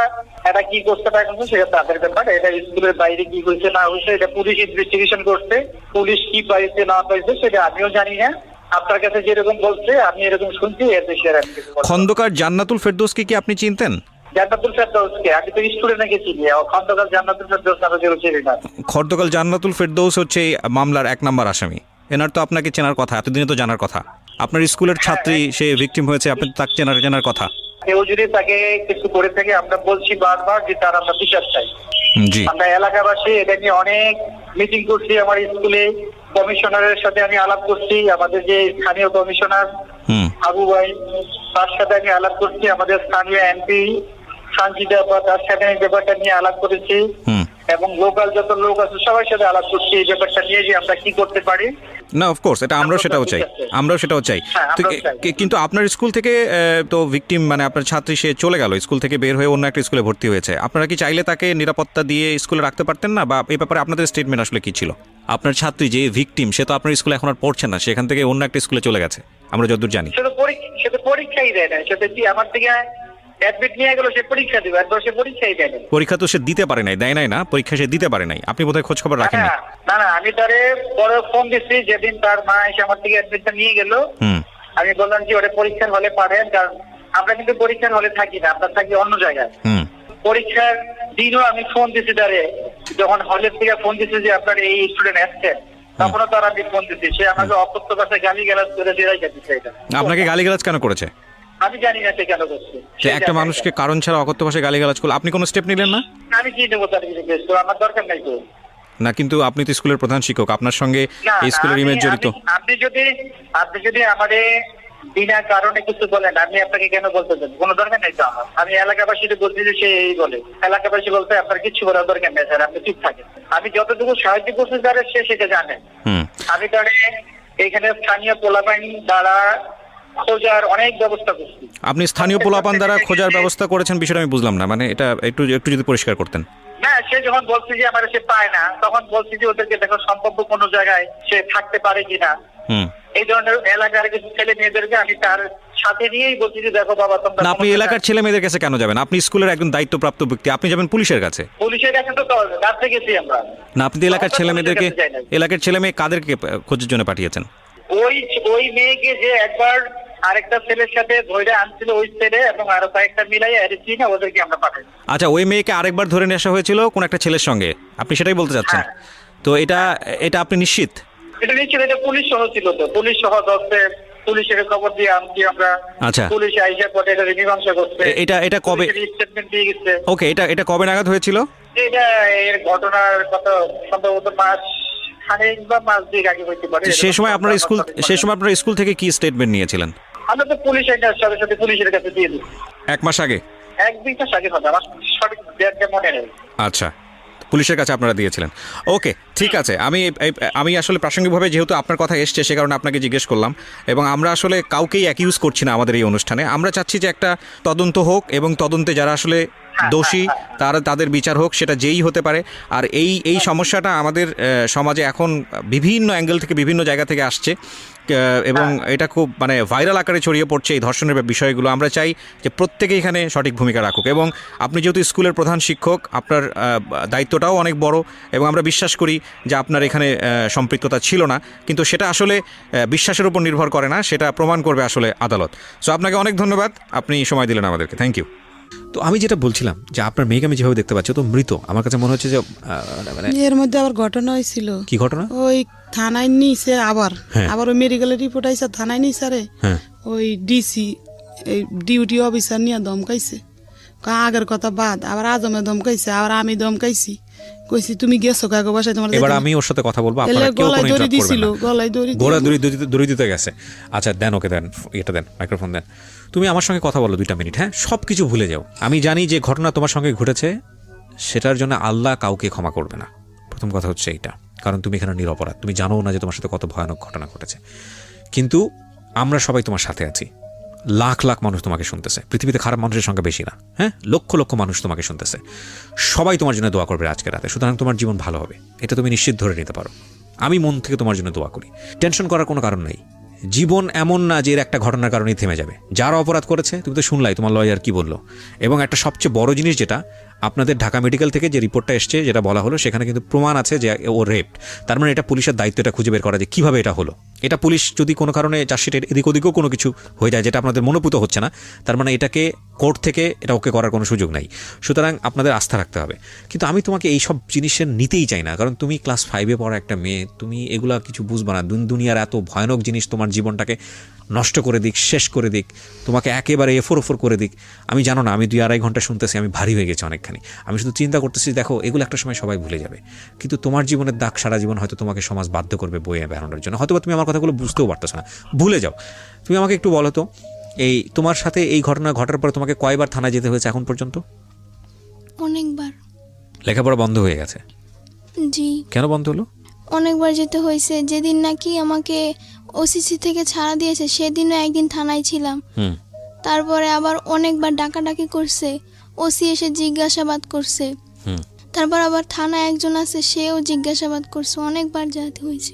এটা কি করতে পারছে সেটা তাদের ব্যাপার। এটা স্কুলের বাইরে কি হয়েছে না হয়েছে এটা পুলিশ ইনভেস্টিগেশন করছে, পুলিশ কি পাইছে না পাইছে সেটা আমিও জানি না। আপনার কাছে যেরকম বলছে আমি এরকম শুনছি, এর বেশি আর আমি কিছু বলবো না। খন্দকার জান্নাতুল ফেরদৌসকে কি আপনি চিনতেন? জান্নাতুল ফেরদৌসকে আমি তো স্টুডেন্ট নাকি চিনি, খন্দকার জান্নাতুল ফেরদৌস নামে কেউ চিনি না। খন্দকার জান্নাতুল ফেরদৌস হচ্ছে এই মামলার 1 নম্বর আসামি, এনার তো আপনাকে চেনার কথা, এতদিনে তো জানার কথা। আপনার স্কুলের ছাত্রী সে ভিকটিম হয়েছে, আপনি তো তাকে চেনার কথা। কেউ যদি তাকে কিছু করে থাকে আমরা বলছি বারবার যে তার আমরা বিচার চাই। আমরা এলাকাবাসী এটা নিয়ে অনেক মিটিং করছি, আমার স্কুলে কমিশনারের সাথে আমি আলাপ করছি, আমাদের যে স্থানীয় কমিশনার আবু ভাই তার সাথে আমি আলাপ করছি, আমাদের স্থানীয় এমপি সঞ্জিতা তার সাথে ব্যাপারটা নিয়ে আলাপ করেছি এবং লোকাল যত লোক আছে সবার সাথে আলাপ করছি এই ব্যাপারটা নিয়ে যে আমরা কি করতে পারি। না অফকোর্স এটা আমরাও সেটাও চাই, আমরাও সেটাও চাই। হ্যাঁ, তো আমরাও চাই। কিন্তু আপনার স্কুল থেকে তো ভিকটিম মানে আপনার ছাত্রী সে চলে গেল, স্কুল থেকে বের হয়ে অন্য একটা স্কুলে ভর্তি হয়েছে, আপনারা কি চাইলে তাকে নিরাপত্তা দিয়ে স্কুলে রাখতে পারতেন না, বা এই ব্যাপারে আপনাদের স্টেটমেন্ট আসলে কি ছিল? আপনার ছাত্রী যে ভিকটিম সে তো আপনার স্কুলে এখন আর পড়ছে না, সেখান থেকে অন্য একটা স্কুলে চলে গেছে আমরা যতদূর জানি। সে তো পরীক্ষাই দেয় না, সে তো কি আমার থেকে অ্যাডমিট নিয়ে গেল, সে পরীক্ষা দিবে, একবার সে পরীক্ষাই দেয় না। পরীক্ষা তো সে দিতে পারে নাই, দেয় নাই না পরীক্ষা, সে দিতে পারে নাই, আপনি বোধহয় খোঁজ খবর রাখেন না। না না, আমি তারে পরে ফোন দিচ্ছি যেদিন তার মা এসে আমার থেকে অ্যাডমিটটা নিয়ে গেল। আমি বললাম যে ওটা পরীক্ষার হলে পারেন, কারণ আমরা কিন্তু পরীক্ষার হলে থাকি না, আমরা থাকি অন্য জায়গায়। পরীক্ষার দিনও আমি ফোন দিচ্ছি তারে, যখন হলের থেকে ফোন দিচ্ছি যে আপনার এই স্টুডেন্ট আসছেন, তখনও তার আমি ফোন দিচ্ছি, সে আমাকে অকথ্য ভাষায় গালিগালাজ করে দিয়ে যাচ্ছে। এটা আপনাকে গালিগালাজ কেন করেছে? আমি জানি না সে কেন করছে। যে একটা মানুষকে কারণ ছাড়া অকথ্য ভাষায় গালিগালাজ করলো, আপনি কোনো স্টেপ নিলেন না? আমি কি নেবো তার কিছু কেস, তো আমার দরকার নাই তো। না কিন্তু আপনি তো স্কুলের প্রধান শিক্ষক, আপনার সঙ্গে এই স্কুলের ইমেজ জড়িত। আপনি যদি আমাদের বিনা কারণে কিছু বলেন, আমি আপনাকে কেন বলতে চান? কোনো দরকার নেই তো আমার। আমি এলাকাবাসীকে বলছি যে সে এই বলে, এলাকাবাসী বলতে আপনার কিছু বলার দরকার নেই স্যার, আপনি চুপ থাকেন। আমি যতটুকু সাহায্য করছি স্যার সে সেটা জানেন। আমি তাহলে এখানে স্থানীয় পোলাপাইন দ্বারা খোঁজার অনেক ব্যবস্থা করছি। আপনি স্থানীয় পোলাপান দ্বারা খোঁজার ব্যবস্থা করেছেন, বিষয়টা আমি বুঝলাম না, মানে এটা একটু একটু যদি পরিষ্কার করতেন। না, সে যখন বলছে যে আমার সে পায় না, তখন বলছি যে ওদেরকে দেখো সম্ভাব্য কোনো জায়গায় সে থাকতে পারে কিনা। এই ধরনের এলাকার কিছু ছেলে মেয়েদেরকে আমি তার সাথে নিয়েই বলছি যে দেখো বাবা তোমরা। না, আপনি এলাকার ছেলে মেয়েদের কাছে কেন যাবেন? আপনি স্কুলের একজন দায়িত্বপ্রাপ্ত ব্যক্তি, আপনি যাবেন পুলিশের কাছে। পুলিশের কাছে তো রাত্রে গেছি আমরা। না, আপনি এলাকার ছেলে মেয়েদেরকে, এলাকার ছেলে মেয়ে কাদেরকে খোঁজের জন্য পাঠিয়েছেন? ওই মেয়েকে যে একবার আরেকটা ছেলের সাথে ধরে আনছিল ওই ছেলে, এবং আরো কয়েকটা মিলাই অ্যারেস্ট না, ওদেরকে আমরা পাঠাই। আচ্ছা, ওই মেয়েকে আরেকবার ধরে নিয়ে আসা হয়েছিল কোন একটা ছেলের সঙ্গে, আপনি সেটাই বলতে চাচ্ছেন? তো এটা আপনি নিশ্চিত? এটা নিশ্চিত, এটা পুলিশ সহ ছিল তো, পুলিশ সহ ধরছে, পুলিশের খবর দিয়ে আনছি আমরা। আচ্ছা, পুলিশ আইসা পরে এটা মীমাংসা করছে। এটা কবে স্টেটমেন্ট দিয়ে গেছে? ওকে, এটা কবে নাগাদ হয়েছিল? এটা এর ঘটনার কত সম্ভবত মাস খানেক বা মাস দুই আগে হইতে পারে। সেই সময় আপনার স্কুল থেকে কি স্টেটমেন্ট নিয়েছিলেন? আমরা তো পুলিশ এটার সাথে সাথে পুলিশের কাছে দিয়ে দিই। 1 মাস আগে? 1-2 মাস আগে হবে, আমার সঠিক ডেটটা মনে নেই। আচ্ছা, পুলিশের কাছে আপনারা দিয়েছিলেন। ওকে, ঠিক আছে। আমি আসলে প্রাসঙ্গিকভাবে যেহেতু আপনার কথা এসছে সে কারণে আপনাকে জিজ্ঞেস করলাম, এবং আমরা আসলে কাউকেই অ্যাকিউজ করছি না আমাদের এই অনুষ্ঠানে। আমরা চাচ্ছি যে একটা তদন্ত হোক, এবং তদন্তে যারা আসলে দোষী তাদের বিচার হোক, সেটা যেই হতে পারে। আর এই সমস্যাটা আমাদের সমাজে এখন বিভিন্ন অ্যাঙ্গেল থেকে, বিভিন্ন জায়গা থেকে আসছে, এবং এটা খুব মানে ভাইরাল আকারে ছড়িয়ে পড়ছে এই ধর্ষণের বিষয়গুলো। আমরা চাই যে প্রত্যেকে এখানে সঠিক ভূমিকা রাখুক, এবং আপনি যেহেতু স্কুলের প্রধান শিক্ষক, আপনার দায়িত্বটাও অনেক বড়, এবং আমরা বিশ্বাস করি যে আপনার এখানে সম্পৃক্ততা ছিল না, কিন্তু সেটা আসলে বিশ্বাসের উপর নির্ভর করে না, সেটা প্রমাণ করবে আসলে আদালত। সো আপনাকে অনেক ধন্যবাদ, আপনি সময় দিলেন আমাদেরকে, থ্যাংক ইউ। তো আমি যেটা বলছিলাম যে আপনার মেয়েকে আমি যেভাবে দেখতে পাচ্ছি তো মৃত, আমার কাছে মনে হচ্ছে যে মানে এর মধ্যে আবার ঘটনা হয়েছিল। কি ঘটনা? ওই থানায় নিছে, আবার ওই মেডিকেলের রিপোর্ট আইসা থানায় নিছে, রে ওই ডিসি এই ডিউটি অফিসার নিয়ে ধমকাইছে। আগের কথা বাদ, আবার আজমে ধমকাইছে, আবার আমি ধমকাইছি, কইছি তুমি গেছো কাগো বাসায় তোমার। এবার আমি ওর সাথে কথা বলবো, আপনারা কেউ কোনো ইন্টারাপ্ট করবেন না। গলায় দড়ি দিতে গেছে। আচ্ছা দেন, ওকে দেন, এটা দেন, মাইক্রোফোন দেন। তুমি আমার সঙ্গে কথা বলো 2 মিনিট, হ্যাঁ? সব কিছু ভুলে যাও। আমি জানি যে ঘটনা তোমার সঙ্গে ঘটেছে, সেটার জন্য আল্লাহ কাউকে ক্ষমা করবে না। প্রথম কথা হচ্ছে এইটা, কারণ তুমি এখানে নিরপরাধ, তুমি জানো না যে তোমার সাথে কত ভয়ানক ঘটনা ঘটেছে। কিন্তু আমরা সবাই তোমার সাথে আছি, লাখ লাখ মানুষ তোমাকে শুনতেছে, পৃথিবীতে খারাপ মানুষের সংখ্যা বেশি না, হ্যাঁ? লক্ষ লক্ষ মানুষ তোমাকে শুনতেছে, সবাই তোমার জন্য দোয়া করবে আজকে রাতে। সুতরাং তোমার জীবন ভালো হবে, এটা তুমি নিশ্চিত ধরে নিতে পারো। আমি মন থেকে তোমার জন্য দোয়া করি। টেনশন করার কোনো কারণ নেই। জীবন এমন না যে এর একটা ঘটনার কারণেই থেমে যাবে। যারা অপরাধ করেছে, তুমি তো শুনলাই তোমার লয়ার কি বললো। এবং একটা সবচেয়ে বড় জিনিস যেটা, আপনাদের ঢাকা মেডিকেল থেকে যে রিপোর্টটা এসছে, যেটা বলা হলো, সেখানে কিন্তু প্রমাণ আছে যে ও রেপড। তার মানে এটা পুলিশের দায়িত্ব এটা খুঁজে বের করা যে কীভাবে এটা হলো। এটা পুলিশ যদি কোনো কারণে চার্জশিটের এদিক ওদিকেও কোনো কিছু হয়ে যায় যেটা আপনাদের মনোভূত হচ্ছে না, তার মানে এটাকে কোর্ট থেকে এটা ওকে করার কোনো সুযোগ নাই। সুতরাং আপনাদের আস্থা রাখতে হবে। কিন্তু আমি তোমাকে এই সব জিনিসের নিতেই চাই না, কারণ তুমি ক্লাস 5-এ পড়া একটা মেয়ে, তুমি এগুলা কিছু বুঝবা না। দুনিয়ার এত ভয়ানক জিনিস তোমার জীবনটাকে নষ্ট করে দিক, শেষ করে দিক, তোমাকে একেবারে এফোর করে দিক। আমি জানো না, আমি 2-2.5 ঘন্টা শুনতেছি, আমি ভারী হয়ে গেছি অনেকখানি। আমি শুধু চিন্তা করতেছি, দেখো এগুলো একটা সময় সবাই ভুলে যাবে, কিন্তু তোমার জীবনের দাগ সারা জীবন হয়তো তোমাকে সমাজ বাধ্য করবে বইয়ে বেড়ানোর জন্য। হয়তো তুমি আমার কথাগুলো বুঝতেও পারতেছো না, ভুলে যাও। তুমি আমাকে একটু বলো তো, এই তোমার সাথে এই ঘটনা ঘটার পরে তোমাকে কয়বার থানায় যেতে হয়েছে এখন পর্যন্ত? অনেকবার। লেখাপড়া বন্ধ হয়ে গেছে? জি, কেন বন্ধ হলো? অনেকবার যেতে হয়েছে। যেদিন নাকি আমাকে ওসিসি থেকে ছাড়া দিয়েছে সেদিনও একদিন থানায় ছিলাম। হুম। তারপরে আবার অনেকবার ডাকাডাকি করছে, ওসি এসে জিজ্ঞাসাবাদ করছে। হুম। তারপর আবার থানায় একজন আছে, সেও জিজ্ঞাসাবাদ করছে, অনেকবার যেতে হয়েছে।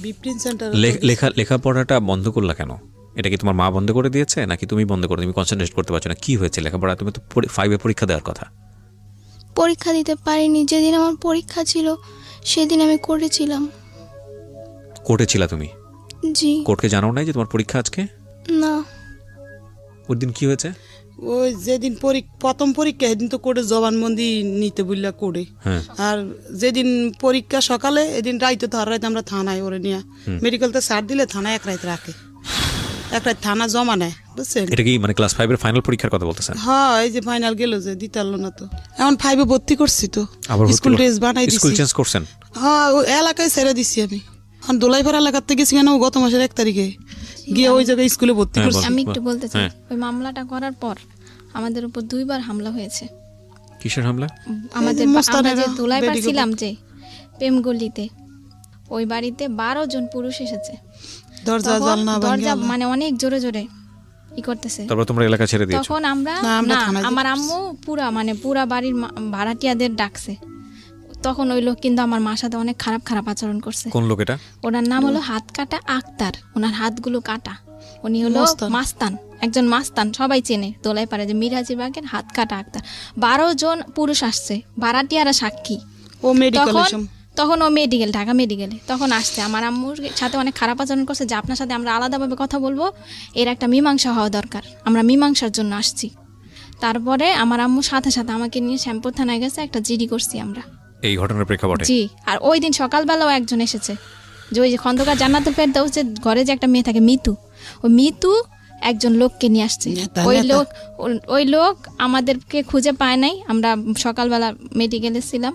বিপ্রিন সেন্টার লেখাপড়াটা বন্ধ করলা কেন? এটা কি তোমার মা বন্ধ করে দিয়েছে নাকি তুমি বন্ধ করে, তুমি কনসেন্ট্রেট করতে পারছো না? কি হয়েছে লেখাপড়া? তুমি তো 5 এ পরীক্ষা দেওয়ার কথা। পরীক্ষা দিতে পারিনি, যেদিন আমার পরীক্ষা ছিল সেদিন আমি করেছিলাম। কোর্টে ছিলা তুমি? জি। কোর্টকে জানাও নাই যে তোমার পরীক্ষা আজকে? না, ওই দিন কি হয়েছে? ওই যেদিন প্রথম পরীক্ষা সেদিন তো করে জবানবন্দি নিতে বললা করে, হ্যাঁ। আর যেদিন পরীক্ষা সকালে এদিন রাইতে তো আর রাইতে আমরা থানায় ওরে নিয়ে মেডিকেলতে ছাড় দিলে থানায় এক রাত রাখে, এক রাত থানা জমা নেয়, বুঝছেন? এটা কি মানে ক্লাস 5 এর ফাইনাল পরীক্ষার কথা বলতেছেন? হ্যাঁ, এই যে ফাইনাল গেল যে দিতে পারলো না, তো এখন 5 এ ভর্তি করছি, তো আবার স্কুল ড্রেস বানাই দিছি। স্কুল চেঞ্জ করছেন? হ্যাঁ, ওই এলাকায় ছেড়ে দিছি আমি। এখন দোলাইপাড়া এলাকার থেকে গেছি কেন গত মাসের 1 তারিখে গিয়ে ওই জায়গায় স্কুলে ভর্তি হ্যাঁ, করছি। আমি একটু বলতে চাই, হ্যাঁ। ওই মামলাটা করার পর আমাদের উপর 2বার হামলা হয়েছে। কিসের হামলা? আমাদের এই যে আমরা মোস্তানেরা, যে দুলাইপাড় বেডিগো ছিলাম যে প্রেমগলিতে, ওই বাড়িতে 12 জন পুরুষ এসেছে। দরজা তখন জানলা দরজা ভাঙা, মানে অনেক জোরে জোরে ই করতেছে। তারপর তোমরা এলাকা ছেড়ে দিয়েছো? তখন আমরা না, আমরা না, থানায় আমার যেতে আম্মু পুরা বাড়ির ভাড়াটিয়াদের ডাকছে। তখন ওই লোক কিন্তু আমার মার সাথে অনেক খারাপ খারাপ আচরণ করছে। কোন লোক এটা? ওনার নাম হলো হাত কাটা আক্তার, ওনার হাতগুলো কাটা। উনি হলো মস্তান। মাস্তান, একজন মাস্তান, সবাই চেনে দোলাই পারে যে মিরাজি বাগের হাত কাটা আক্তার। 12 জন পুরুষ আসছে, ভাড়াটিয়ারা সাক্ষী। ও মেডিকেল তখন ও ঢাকা মেডিকেলে তখন আসছে। আমার আম্মুর সাথে অনেক খারাপ আচরণ করছে যে আপনার সাথে আমরা আলাদাভাবে কথা বলবো, এর একটা মীমাংসা হওয়া দরকার, আমরা মীমাংসার জন্য আসছি। তারপরে আমার আম্মুর সাথে সাথে আমাকে নিয়ে শ্যামপুর থানায় গেছে, একটা জিডি করছি আমরা এই ঘটনার প্রেক্ষাপটে? জি। আর ওই দিন সকালবেলাও একজন এসেছে, যে ওই যে খন্দকার জান্নাতুল ফেরদৌস যে ঘরে যে একটা মেয়ে থাকে মিতু, ওই মিতু একজন লোককে নিয়ে আসছে। ওই লোক আমাদেরকে খুঁজে পায় নাই, আমরা সকালবেলা মেডিকেলে ছিলাম,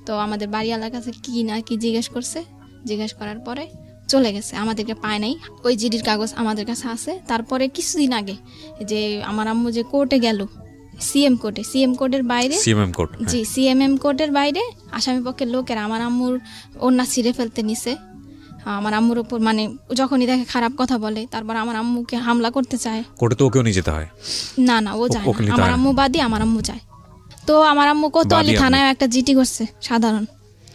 তো আমাদের বাড়িওয়ালার কাছে কি না কি জিজ্ঞেস করার পরে চলে গেছে, আমাদেরকে পায় নাই। ওই জিডির কাগজ আমাদের কাছে আছে। তারপরে কিছুদিন আগে যে আমার আম্মু যে কোর্টে গেল, সিএম কোর্টের বাইরে, সিএমএম কোর্ট, জি সিএমএম কোর্টের বাইরে আসামি পক্ষের লোকেরা আমার আম্মুর ওড়না ছিঁড়ে ফেলতে নিছে। আমার আম্মুর উপর মানে যখনই দেখে খারাপ কথা বলে, তারপর আমার আম্মুকে হামলা করতে চায়। কোর্টে তো ওকেও নিয়ে যেতে হয়? না ও যায় ওকে না, নিতে আমার হয় না? আম্মু বাদী, আমার আম্মু যায়। তো আমার আম্মু কোতোয়ালি বাদী থানায় একটা জিডি করছে, সাধারণ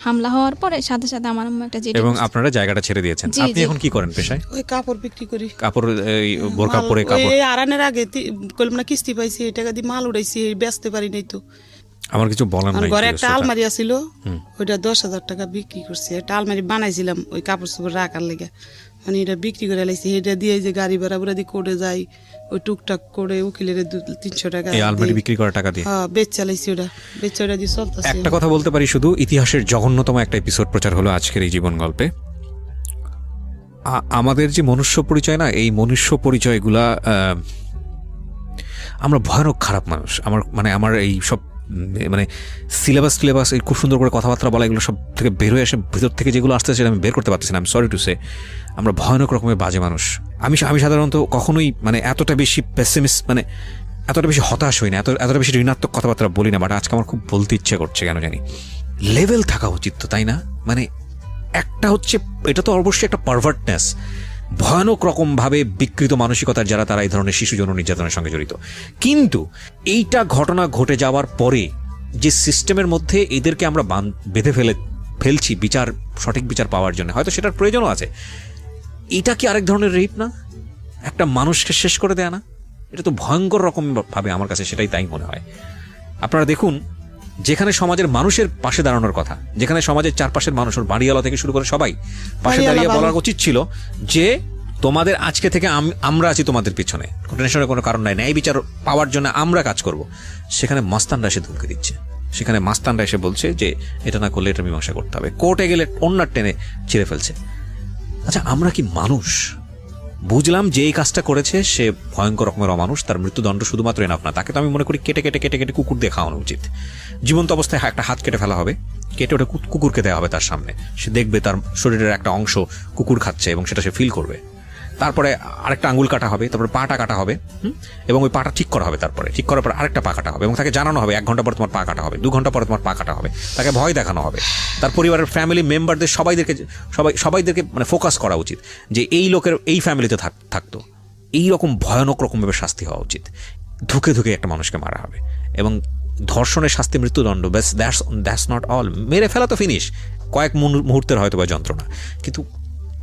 হামলা হওয়ার পরে সাথে সাথে আমার আম্মু একটা জিডি এবং করছে। আপনারা জায়গাটা ছেড়ে দিয়েছেন। জি, আপনি জি। এখন কি করেন পেশায়? ওই কাপড় বিক্রি করি। কাপড়, এই বোরকা পরে কাপড়? এই আরানের আগে কলম না কিস্তি পাইছি, এই টাকা দিয়ে মাল উড়াইছি, বেচতে পারি নাই তো। আমার কিছু বলার আর নাই। ঘরে একটা আলমারি আছিল, ওইটা 10,000 টাকা বিক্রি করছি। একটা আলমারি বানাইছিলাম ওই কাপড় চোপড় রাখার লেগে, মানে এটা বিক্রি করে লাইছি। এটা দিয়ে যে গাড়ি ভাড়া বুড়া দিয়ে কোর্টে যাই, ওই টুকটাক করে উকিলের 200-300 টাকা এই আলমারি বিক্রি করার টাকা দিয়ে? হ্যাঁ, বেচালাইছি ওটা দিয়ে চলতেছে। একটা কথা বলতে পারি শুধু, ইতিহাসের জঘন্যতম একটা এপিসোড প্রচার হলো আজকের এই জীবন গল্পে। আমাদের যে মনুষ্য পরিচয় না, এই মনুষ্য পরিচয়গুলা, আমরা ভয়ানক খারাপ মানুষ। আমার এই সব মানে সিলেবাস এই খুব সুন্দর করে কথাবার্তা বলা, এগুলো সব থেকে বের হয়ে আসে, ভিতর থেকে যেগুলো আসতেছে সেটা আমি বের করতে পারতেছি না। আমি সরি টু সে, আমরা ভয়ানক রকমের বাজে মানুষ। আমি সাধারণত কখনোই মানে এতটা বেশি পেসিমিস্ট, মানে এতটা বেশি হতাশ হই না, এতটা বেশি ঋণাত্মক কথাবার্তা বলি না। বাট আজকে আমার খুব বলতে ইচ্ছে করছে, কেন জানি। লেভেল থাকা উচিত তো, তাই না? মানে একটা হচ্ছে, এটা তো অবশ্যই একটা পারভার্টনেস, ভয়ানক রকমভাবে বিকৃত মানসিকতার যারা, তারা এই ধরনের শিশু যৌন নির্যাতনের সঙ্গে জড়িত। কিন্তু এইটা ঘটনা ঘটে যাওয়ার পরে যে সিস্টেমের মধ্যে এদেরকে আমরা বেঁধে ফেলছি সঠিক বিচার পাওয়ার জন্য, হয়তো সেটার প্রয়োজনও আছে। এটা কি আরেক ধরনের রেপ না? একটা মানুষকে শেষ করে দেয়া না? এটা তো ভয়ঙ্কর রকম ভাবে, আমার কাছে সেটাই তাই মনে হয়। আপনারা দেখুন, যেখানে সমাজের মানুষের পাশে দাঁড়ানোর কথা, যেখানে সমাজের চারপাশের মানুষ, ওর বাড়িওয়ালা থেকে শুরু করে সবাই পাশে দাঁড়িয়ে বলার উচিত ছিল যে তোমাদের আজকে থেকে আমরা আছি তোমাদের পিছনে, টেনশনের কোনো কারণ নাই, ন্যায় বিচার পাওয়ার জন্য আমরা কাজ করব। সেখানে মাস্তানরা এসে ধমকি দিচ্ছে, সেখানে মাস্তানরা এসে বলছে যে এটা না করলে এটা মীমাংসা করতে হবে, কোর্টে গেলে অন্যার টেনে ছিঁড়ে ফেলছে। আচ্ছা, আমরা কি মানুষ? বুঝলাম যে এই কাজটা করেছে সে ভয়ঙ্কর রকমের অমানুষ, তার মৃত্যুদণ্ড শুধুমাত্র এনাফ না, তাকে তো আমি মনে করি কেটে কুকুর দিয়ে খাওয়ানো উচিত। জীবন্ত অবস্থায় একটা হাত কেটে ফেলা হবে, কেটে ওটা কুকুরকে দেওয়া হবে তার সামনে, সে দেখবে তার শরীরের একটা অংশ কুকুর খাচ্ছে এবং সেটা সে ফিল করবে। তারপরে আরেকটা আঙ্গুল কাটা হবে, তারপরে পাটা কাটা হবে, এবং ওই পাটা ঠিক করা হবে, তারপরে ঠিক করার পর আরেকটা পা কাটা হবে এবং তাকে জানানো হবে 1 ঘন্টা পর তোমার পা কাটা হবে, 2 ঘন্টা পরে তোমার পা কাটা হবে, তাকে ভয় দেখানো হবে। তার পরিবারের ফ্যামিলি মেম্বারদের সবাইদেরকে মানে ফোকাস করা উচিত যে এই লোকের এই ফ্যামিলিতে থাকতো, এইরকম ভয়ানক রকমভাবে শাস্তি হওয়া উচিত। ধুকে ধুকে একটা মানুষকে মারা হবে এবং ধর্ষণের শাস্তি মৃত্যুদণ্ড, ব্যাস দ্যাটস নট অল। মেরে ফেলা তো ফিনিশ, কয়েক মুহূর্তের হয়তো বা যন্ত্রণা, কিন্তু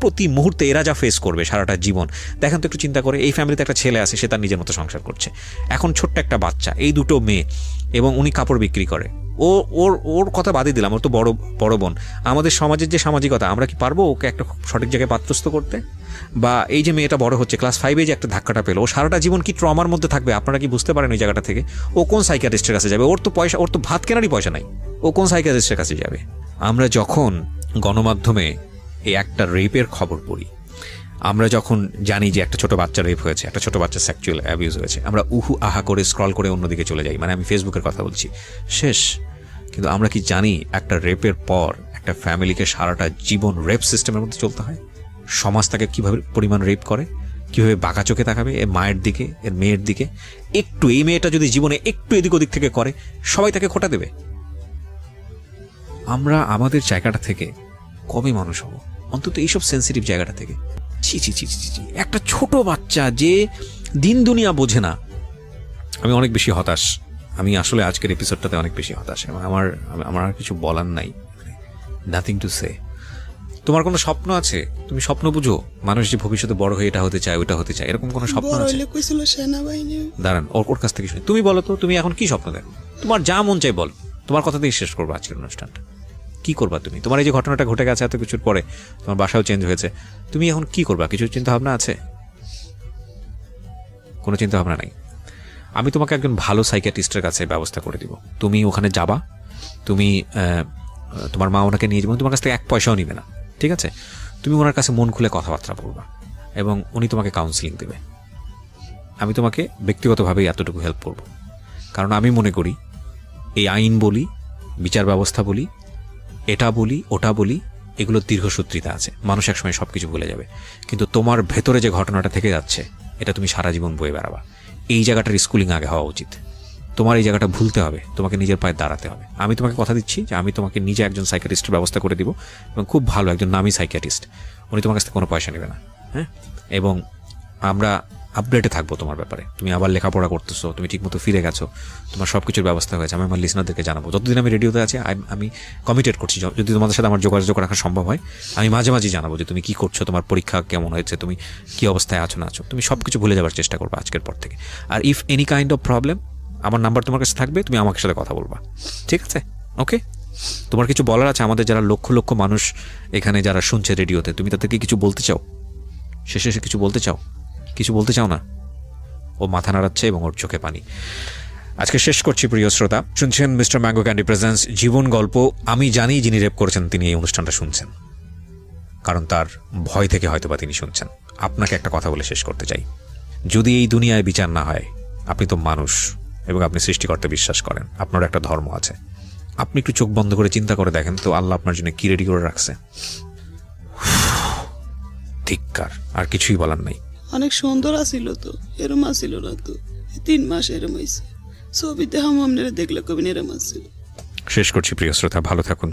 প্রতি মুহূর্তে এরা যা ফেস করবে সারাটা জীবন। দেখেন তো একটু চিন্তা করে, এই ফ্যামিলিতে একটা ছেলে আছে, সে তার নিজের মতো সংসার করছে, এখন ছোট্ট একটা বাচ্চা, এই 2টো মেয়ে, এবং উনি কাপড় বিক্রি করে। ওর কথা বাদই দিলাম, ওর তো বড় বোন। আমাদের সমাজের যে সামাজিকতা, আমরা কি পারবো ওকে একটা সঠিক জায়গায় পাত্রস্থ করতে? বা এই যে মেয়েটা বড় হচ্ছে, ক্লাস 5-এ যে একটা ধাক্কাটা পেলো, ও সারাটা জীবন কি ট্রমার মধ্যে থাকবে আপনারা কি বুঝতে পারেন? ওই জায়গাটা থেকে ও কোন সাইকিয়াট্রিস্টের কাছে যাবে? ওর তো ভাত কেনারই পয়সা নাই, ও কোন সাইকিয়াট্রিস্টের কাছে যাবে? আমরা যখন গণমাধ্যমে এই একটা রেপের খবর পড়ি, আমরা যখন জানি যে একটা ছোট বাচ্চা রেপ হয়েছে, একটা ছোট বাচ্চা সেক্সুয়াল অ্যাবিউজ হয়েছে, আমরা উহু আহা করে স্ক্রল করে অন্যদিকে চলে যাই, মানে আমি ফেসবুকের কথা বলছি, শেষ। কিন্তু আমরা কি জানি একটা রেপের পর একটা ফ্যামিলিকে সারাটা জীবন রেপ সিস্টেমের মধ্যে চলতে হয়? সমাজ তাকে কীভাবে পরিমাণ রেপ করে, কীভাবে বাঁকা চোখে তাকাবে এর মায়ের দিকে, এর মেয়ের দিকে। একটু এই মেয়েটা যদি জীবনে একটু এদিক ওদিক থেকে করে, সবাই তাকে খোঁটা দেবে। আমরা আমাদের জায়গাটা থেকে কবে মানুষ হব? অন্তত এইসব সেন্সিটিভ জায়গাটা থেকে। ছি ছি ছি ছি ছি, একটা ছোট বাচ্চা যে দিন দুনিয়া বোঝে না। আমি অনেক বেশি হতাশ, আমি আসলে আজকের এপিসোডটাতে অনেক বেশি হতাশ, এবং আমার আর কিছু বলার নাই, নাথিং টু সে। তোমার কোনো স্বপ্ন আছে? তুমি স্বপ্ন বুঝো? মানুষ যে ভবিষ্যতে বড় হয়ে এটা হতে চায়, ওটা হতে চায়, এরকম কোনো স্বপ্ন আছে? সেনাবাহিনী। দাঁড়ান, ওর কাছ থেকে শুনি। তুমি বলো তো, তুমি এখন কি স্বপ্ন দেখো? তোমার যা মন চাই বল, তোমার কথা দিয়ে শেষ করবো আজকের অনুষ্ঠানটা। কি করবা তুমি? তোমার এই যে ঘটনাটা ঘটে গেছে এত কিছুর পরে, তোমার বাসাও চেঞ্জ হয়েছে, তুমি এখন কি করবা? কিছু চিন্তা ভাবনা আছে? কোনো চিন্তা ভাবনা নাই? আমি তোমাকে একজন ভালো সাইকিয়াট্রিস্টের কাছে ব্যবস্থা করে দিব। তুমি ওখানে যাবা, তুমি তোমার মা ওনাকে নিয়ে যাবেন, তোমার কাছ থেকে 1 পয়সাও নিবে না, ঠিক আছে? তুমি ওনার কাছে মন খুলে কথাবার্তা বলবা এবং উনি তোমাকে কাউন্সিলিং দেবে। আমি তোমাকে ব্যক্তিগতভাবেই এতটুকু হেল্প করব, কারণ আমি মনে করি এই আইন বলি, বিচার ব্যবস্থা বলি, এটা বলি, ওটা বলি, এগুলোর দীর্ঘসূত্রিতা আছে, মানুষ একসময় সব কিছু ভুলে যাবে। কিন্তু তোমার ভেতরে যে ঘটনাটা থেকে যাচ্ছে, এটা তুমি সারা জীবন বয়ে বেড়াবা। এই জায়গাটার স্কুলিং আগে হওয়া উচিত। তোমার এই জায়গাটা ভুলতে হবে, তোমাকে নিজের পায়ে দাঁড়াতে হবে। আমি তোমাকে কথা দিচ্ছি যে আমি তোমাকে নিজে একজন সাইকিয়াট্রিস্টের ব্যবস্থা করে দিব, এবং খুব ভালো একজন নামী সাইকিয়াট্রিস্ট। উনি তোমার কাছ থেকে কোনো পয়সা নেবে না, হ্যাঁ? এবং আমরা আপডেটে থাকবো তোমার ব্যাপারে। তুমি আবার লেখাপড়া করতেছো, তুমি ঠিকমতো ফিরে গেছো, তোমার সব কিছুর ব্যবস্থা হয়েছে, আমি আমার লিসনারদেরকে জানাবো। যতদিন আমি রেডিওতে আছি আমি কমিটেড করছি, যদি তোমাদের সাথে আমার যোগাযোগ রাখা সম্ভব হয়, আমি মাঝে মাঝে জানাবো যে তুমি কি করছো, তোমার পরীক্ষা কেমন হয়েছে, তুমি কি অবস্থায় আছো না আছো। তুমি সব কিছু ভুলে যাওয়ার চেষ্টা করবে আজকের পর থেকে। আর if any kind of problem, আমার নাম্বার তোমার কাছে থাকবে, তুমি আমার সাথে কথা বলবা, ঠিক আছে? ওকে? তোমার কিছু বলার আছে আমাদের যারা লক্ষ লক্ষ মানুষ এখানে যারা শুনছে রেডিওতে, তুমি তাদেরকে কিছু বলতে চাও? শেষে কিছু বলতে চাও? কিছু বলতে চাও না? ও মাথা নাড়াচ্ছে এবং ওর চোখে পানি। আজকে শেষ করছি প্রিয় শ্রোতা। শুনছেন মিস্টার ম্যাঙ্গো ক্যান্ডি প্রেজেন্টস জীবন গল্প। আমি জানি যিনি রেপ করেছেন তিনি এই অনুষ্ঠানটা শুনছেন, কারণ তার ভয় থেকে হয়তোবা তিনি শুনছেন। আপনাকে একটা কথা বলে শেষ করতে চাই, যদি এই দুনিয়ায় বিচার না হয়, আপনি তো মানুষ এবং আপনি সৃষ্টিকর্তা বিশ্বাস করেন, আপনার একটা ধর্ম আছে। আপনি একটু চোখ বন্ধ করে চিন্তা করে দেখেন তো আল্লাহ আপনার জন্য কি রেডি করে রাখছে। ধিক্কার, আর কিছুই বলার নাই। অনেক সুন্দর আছিল তো, এরম আসিল না তো। 3 মাস এরম হয়েছে, ছবিতে আপনারা দেখলে কবি এরম আসছিল। শেষ করছি প্রিয় শ্রোতা, ভালো থাকুন।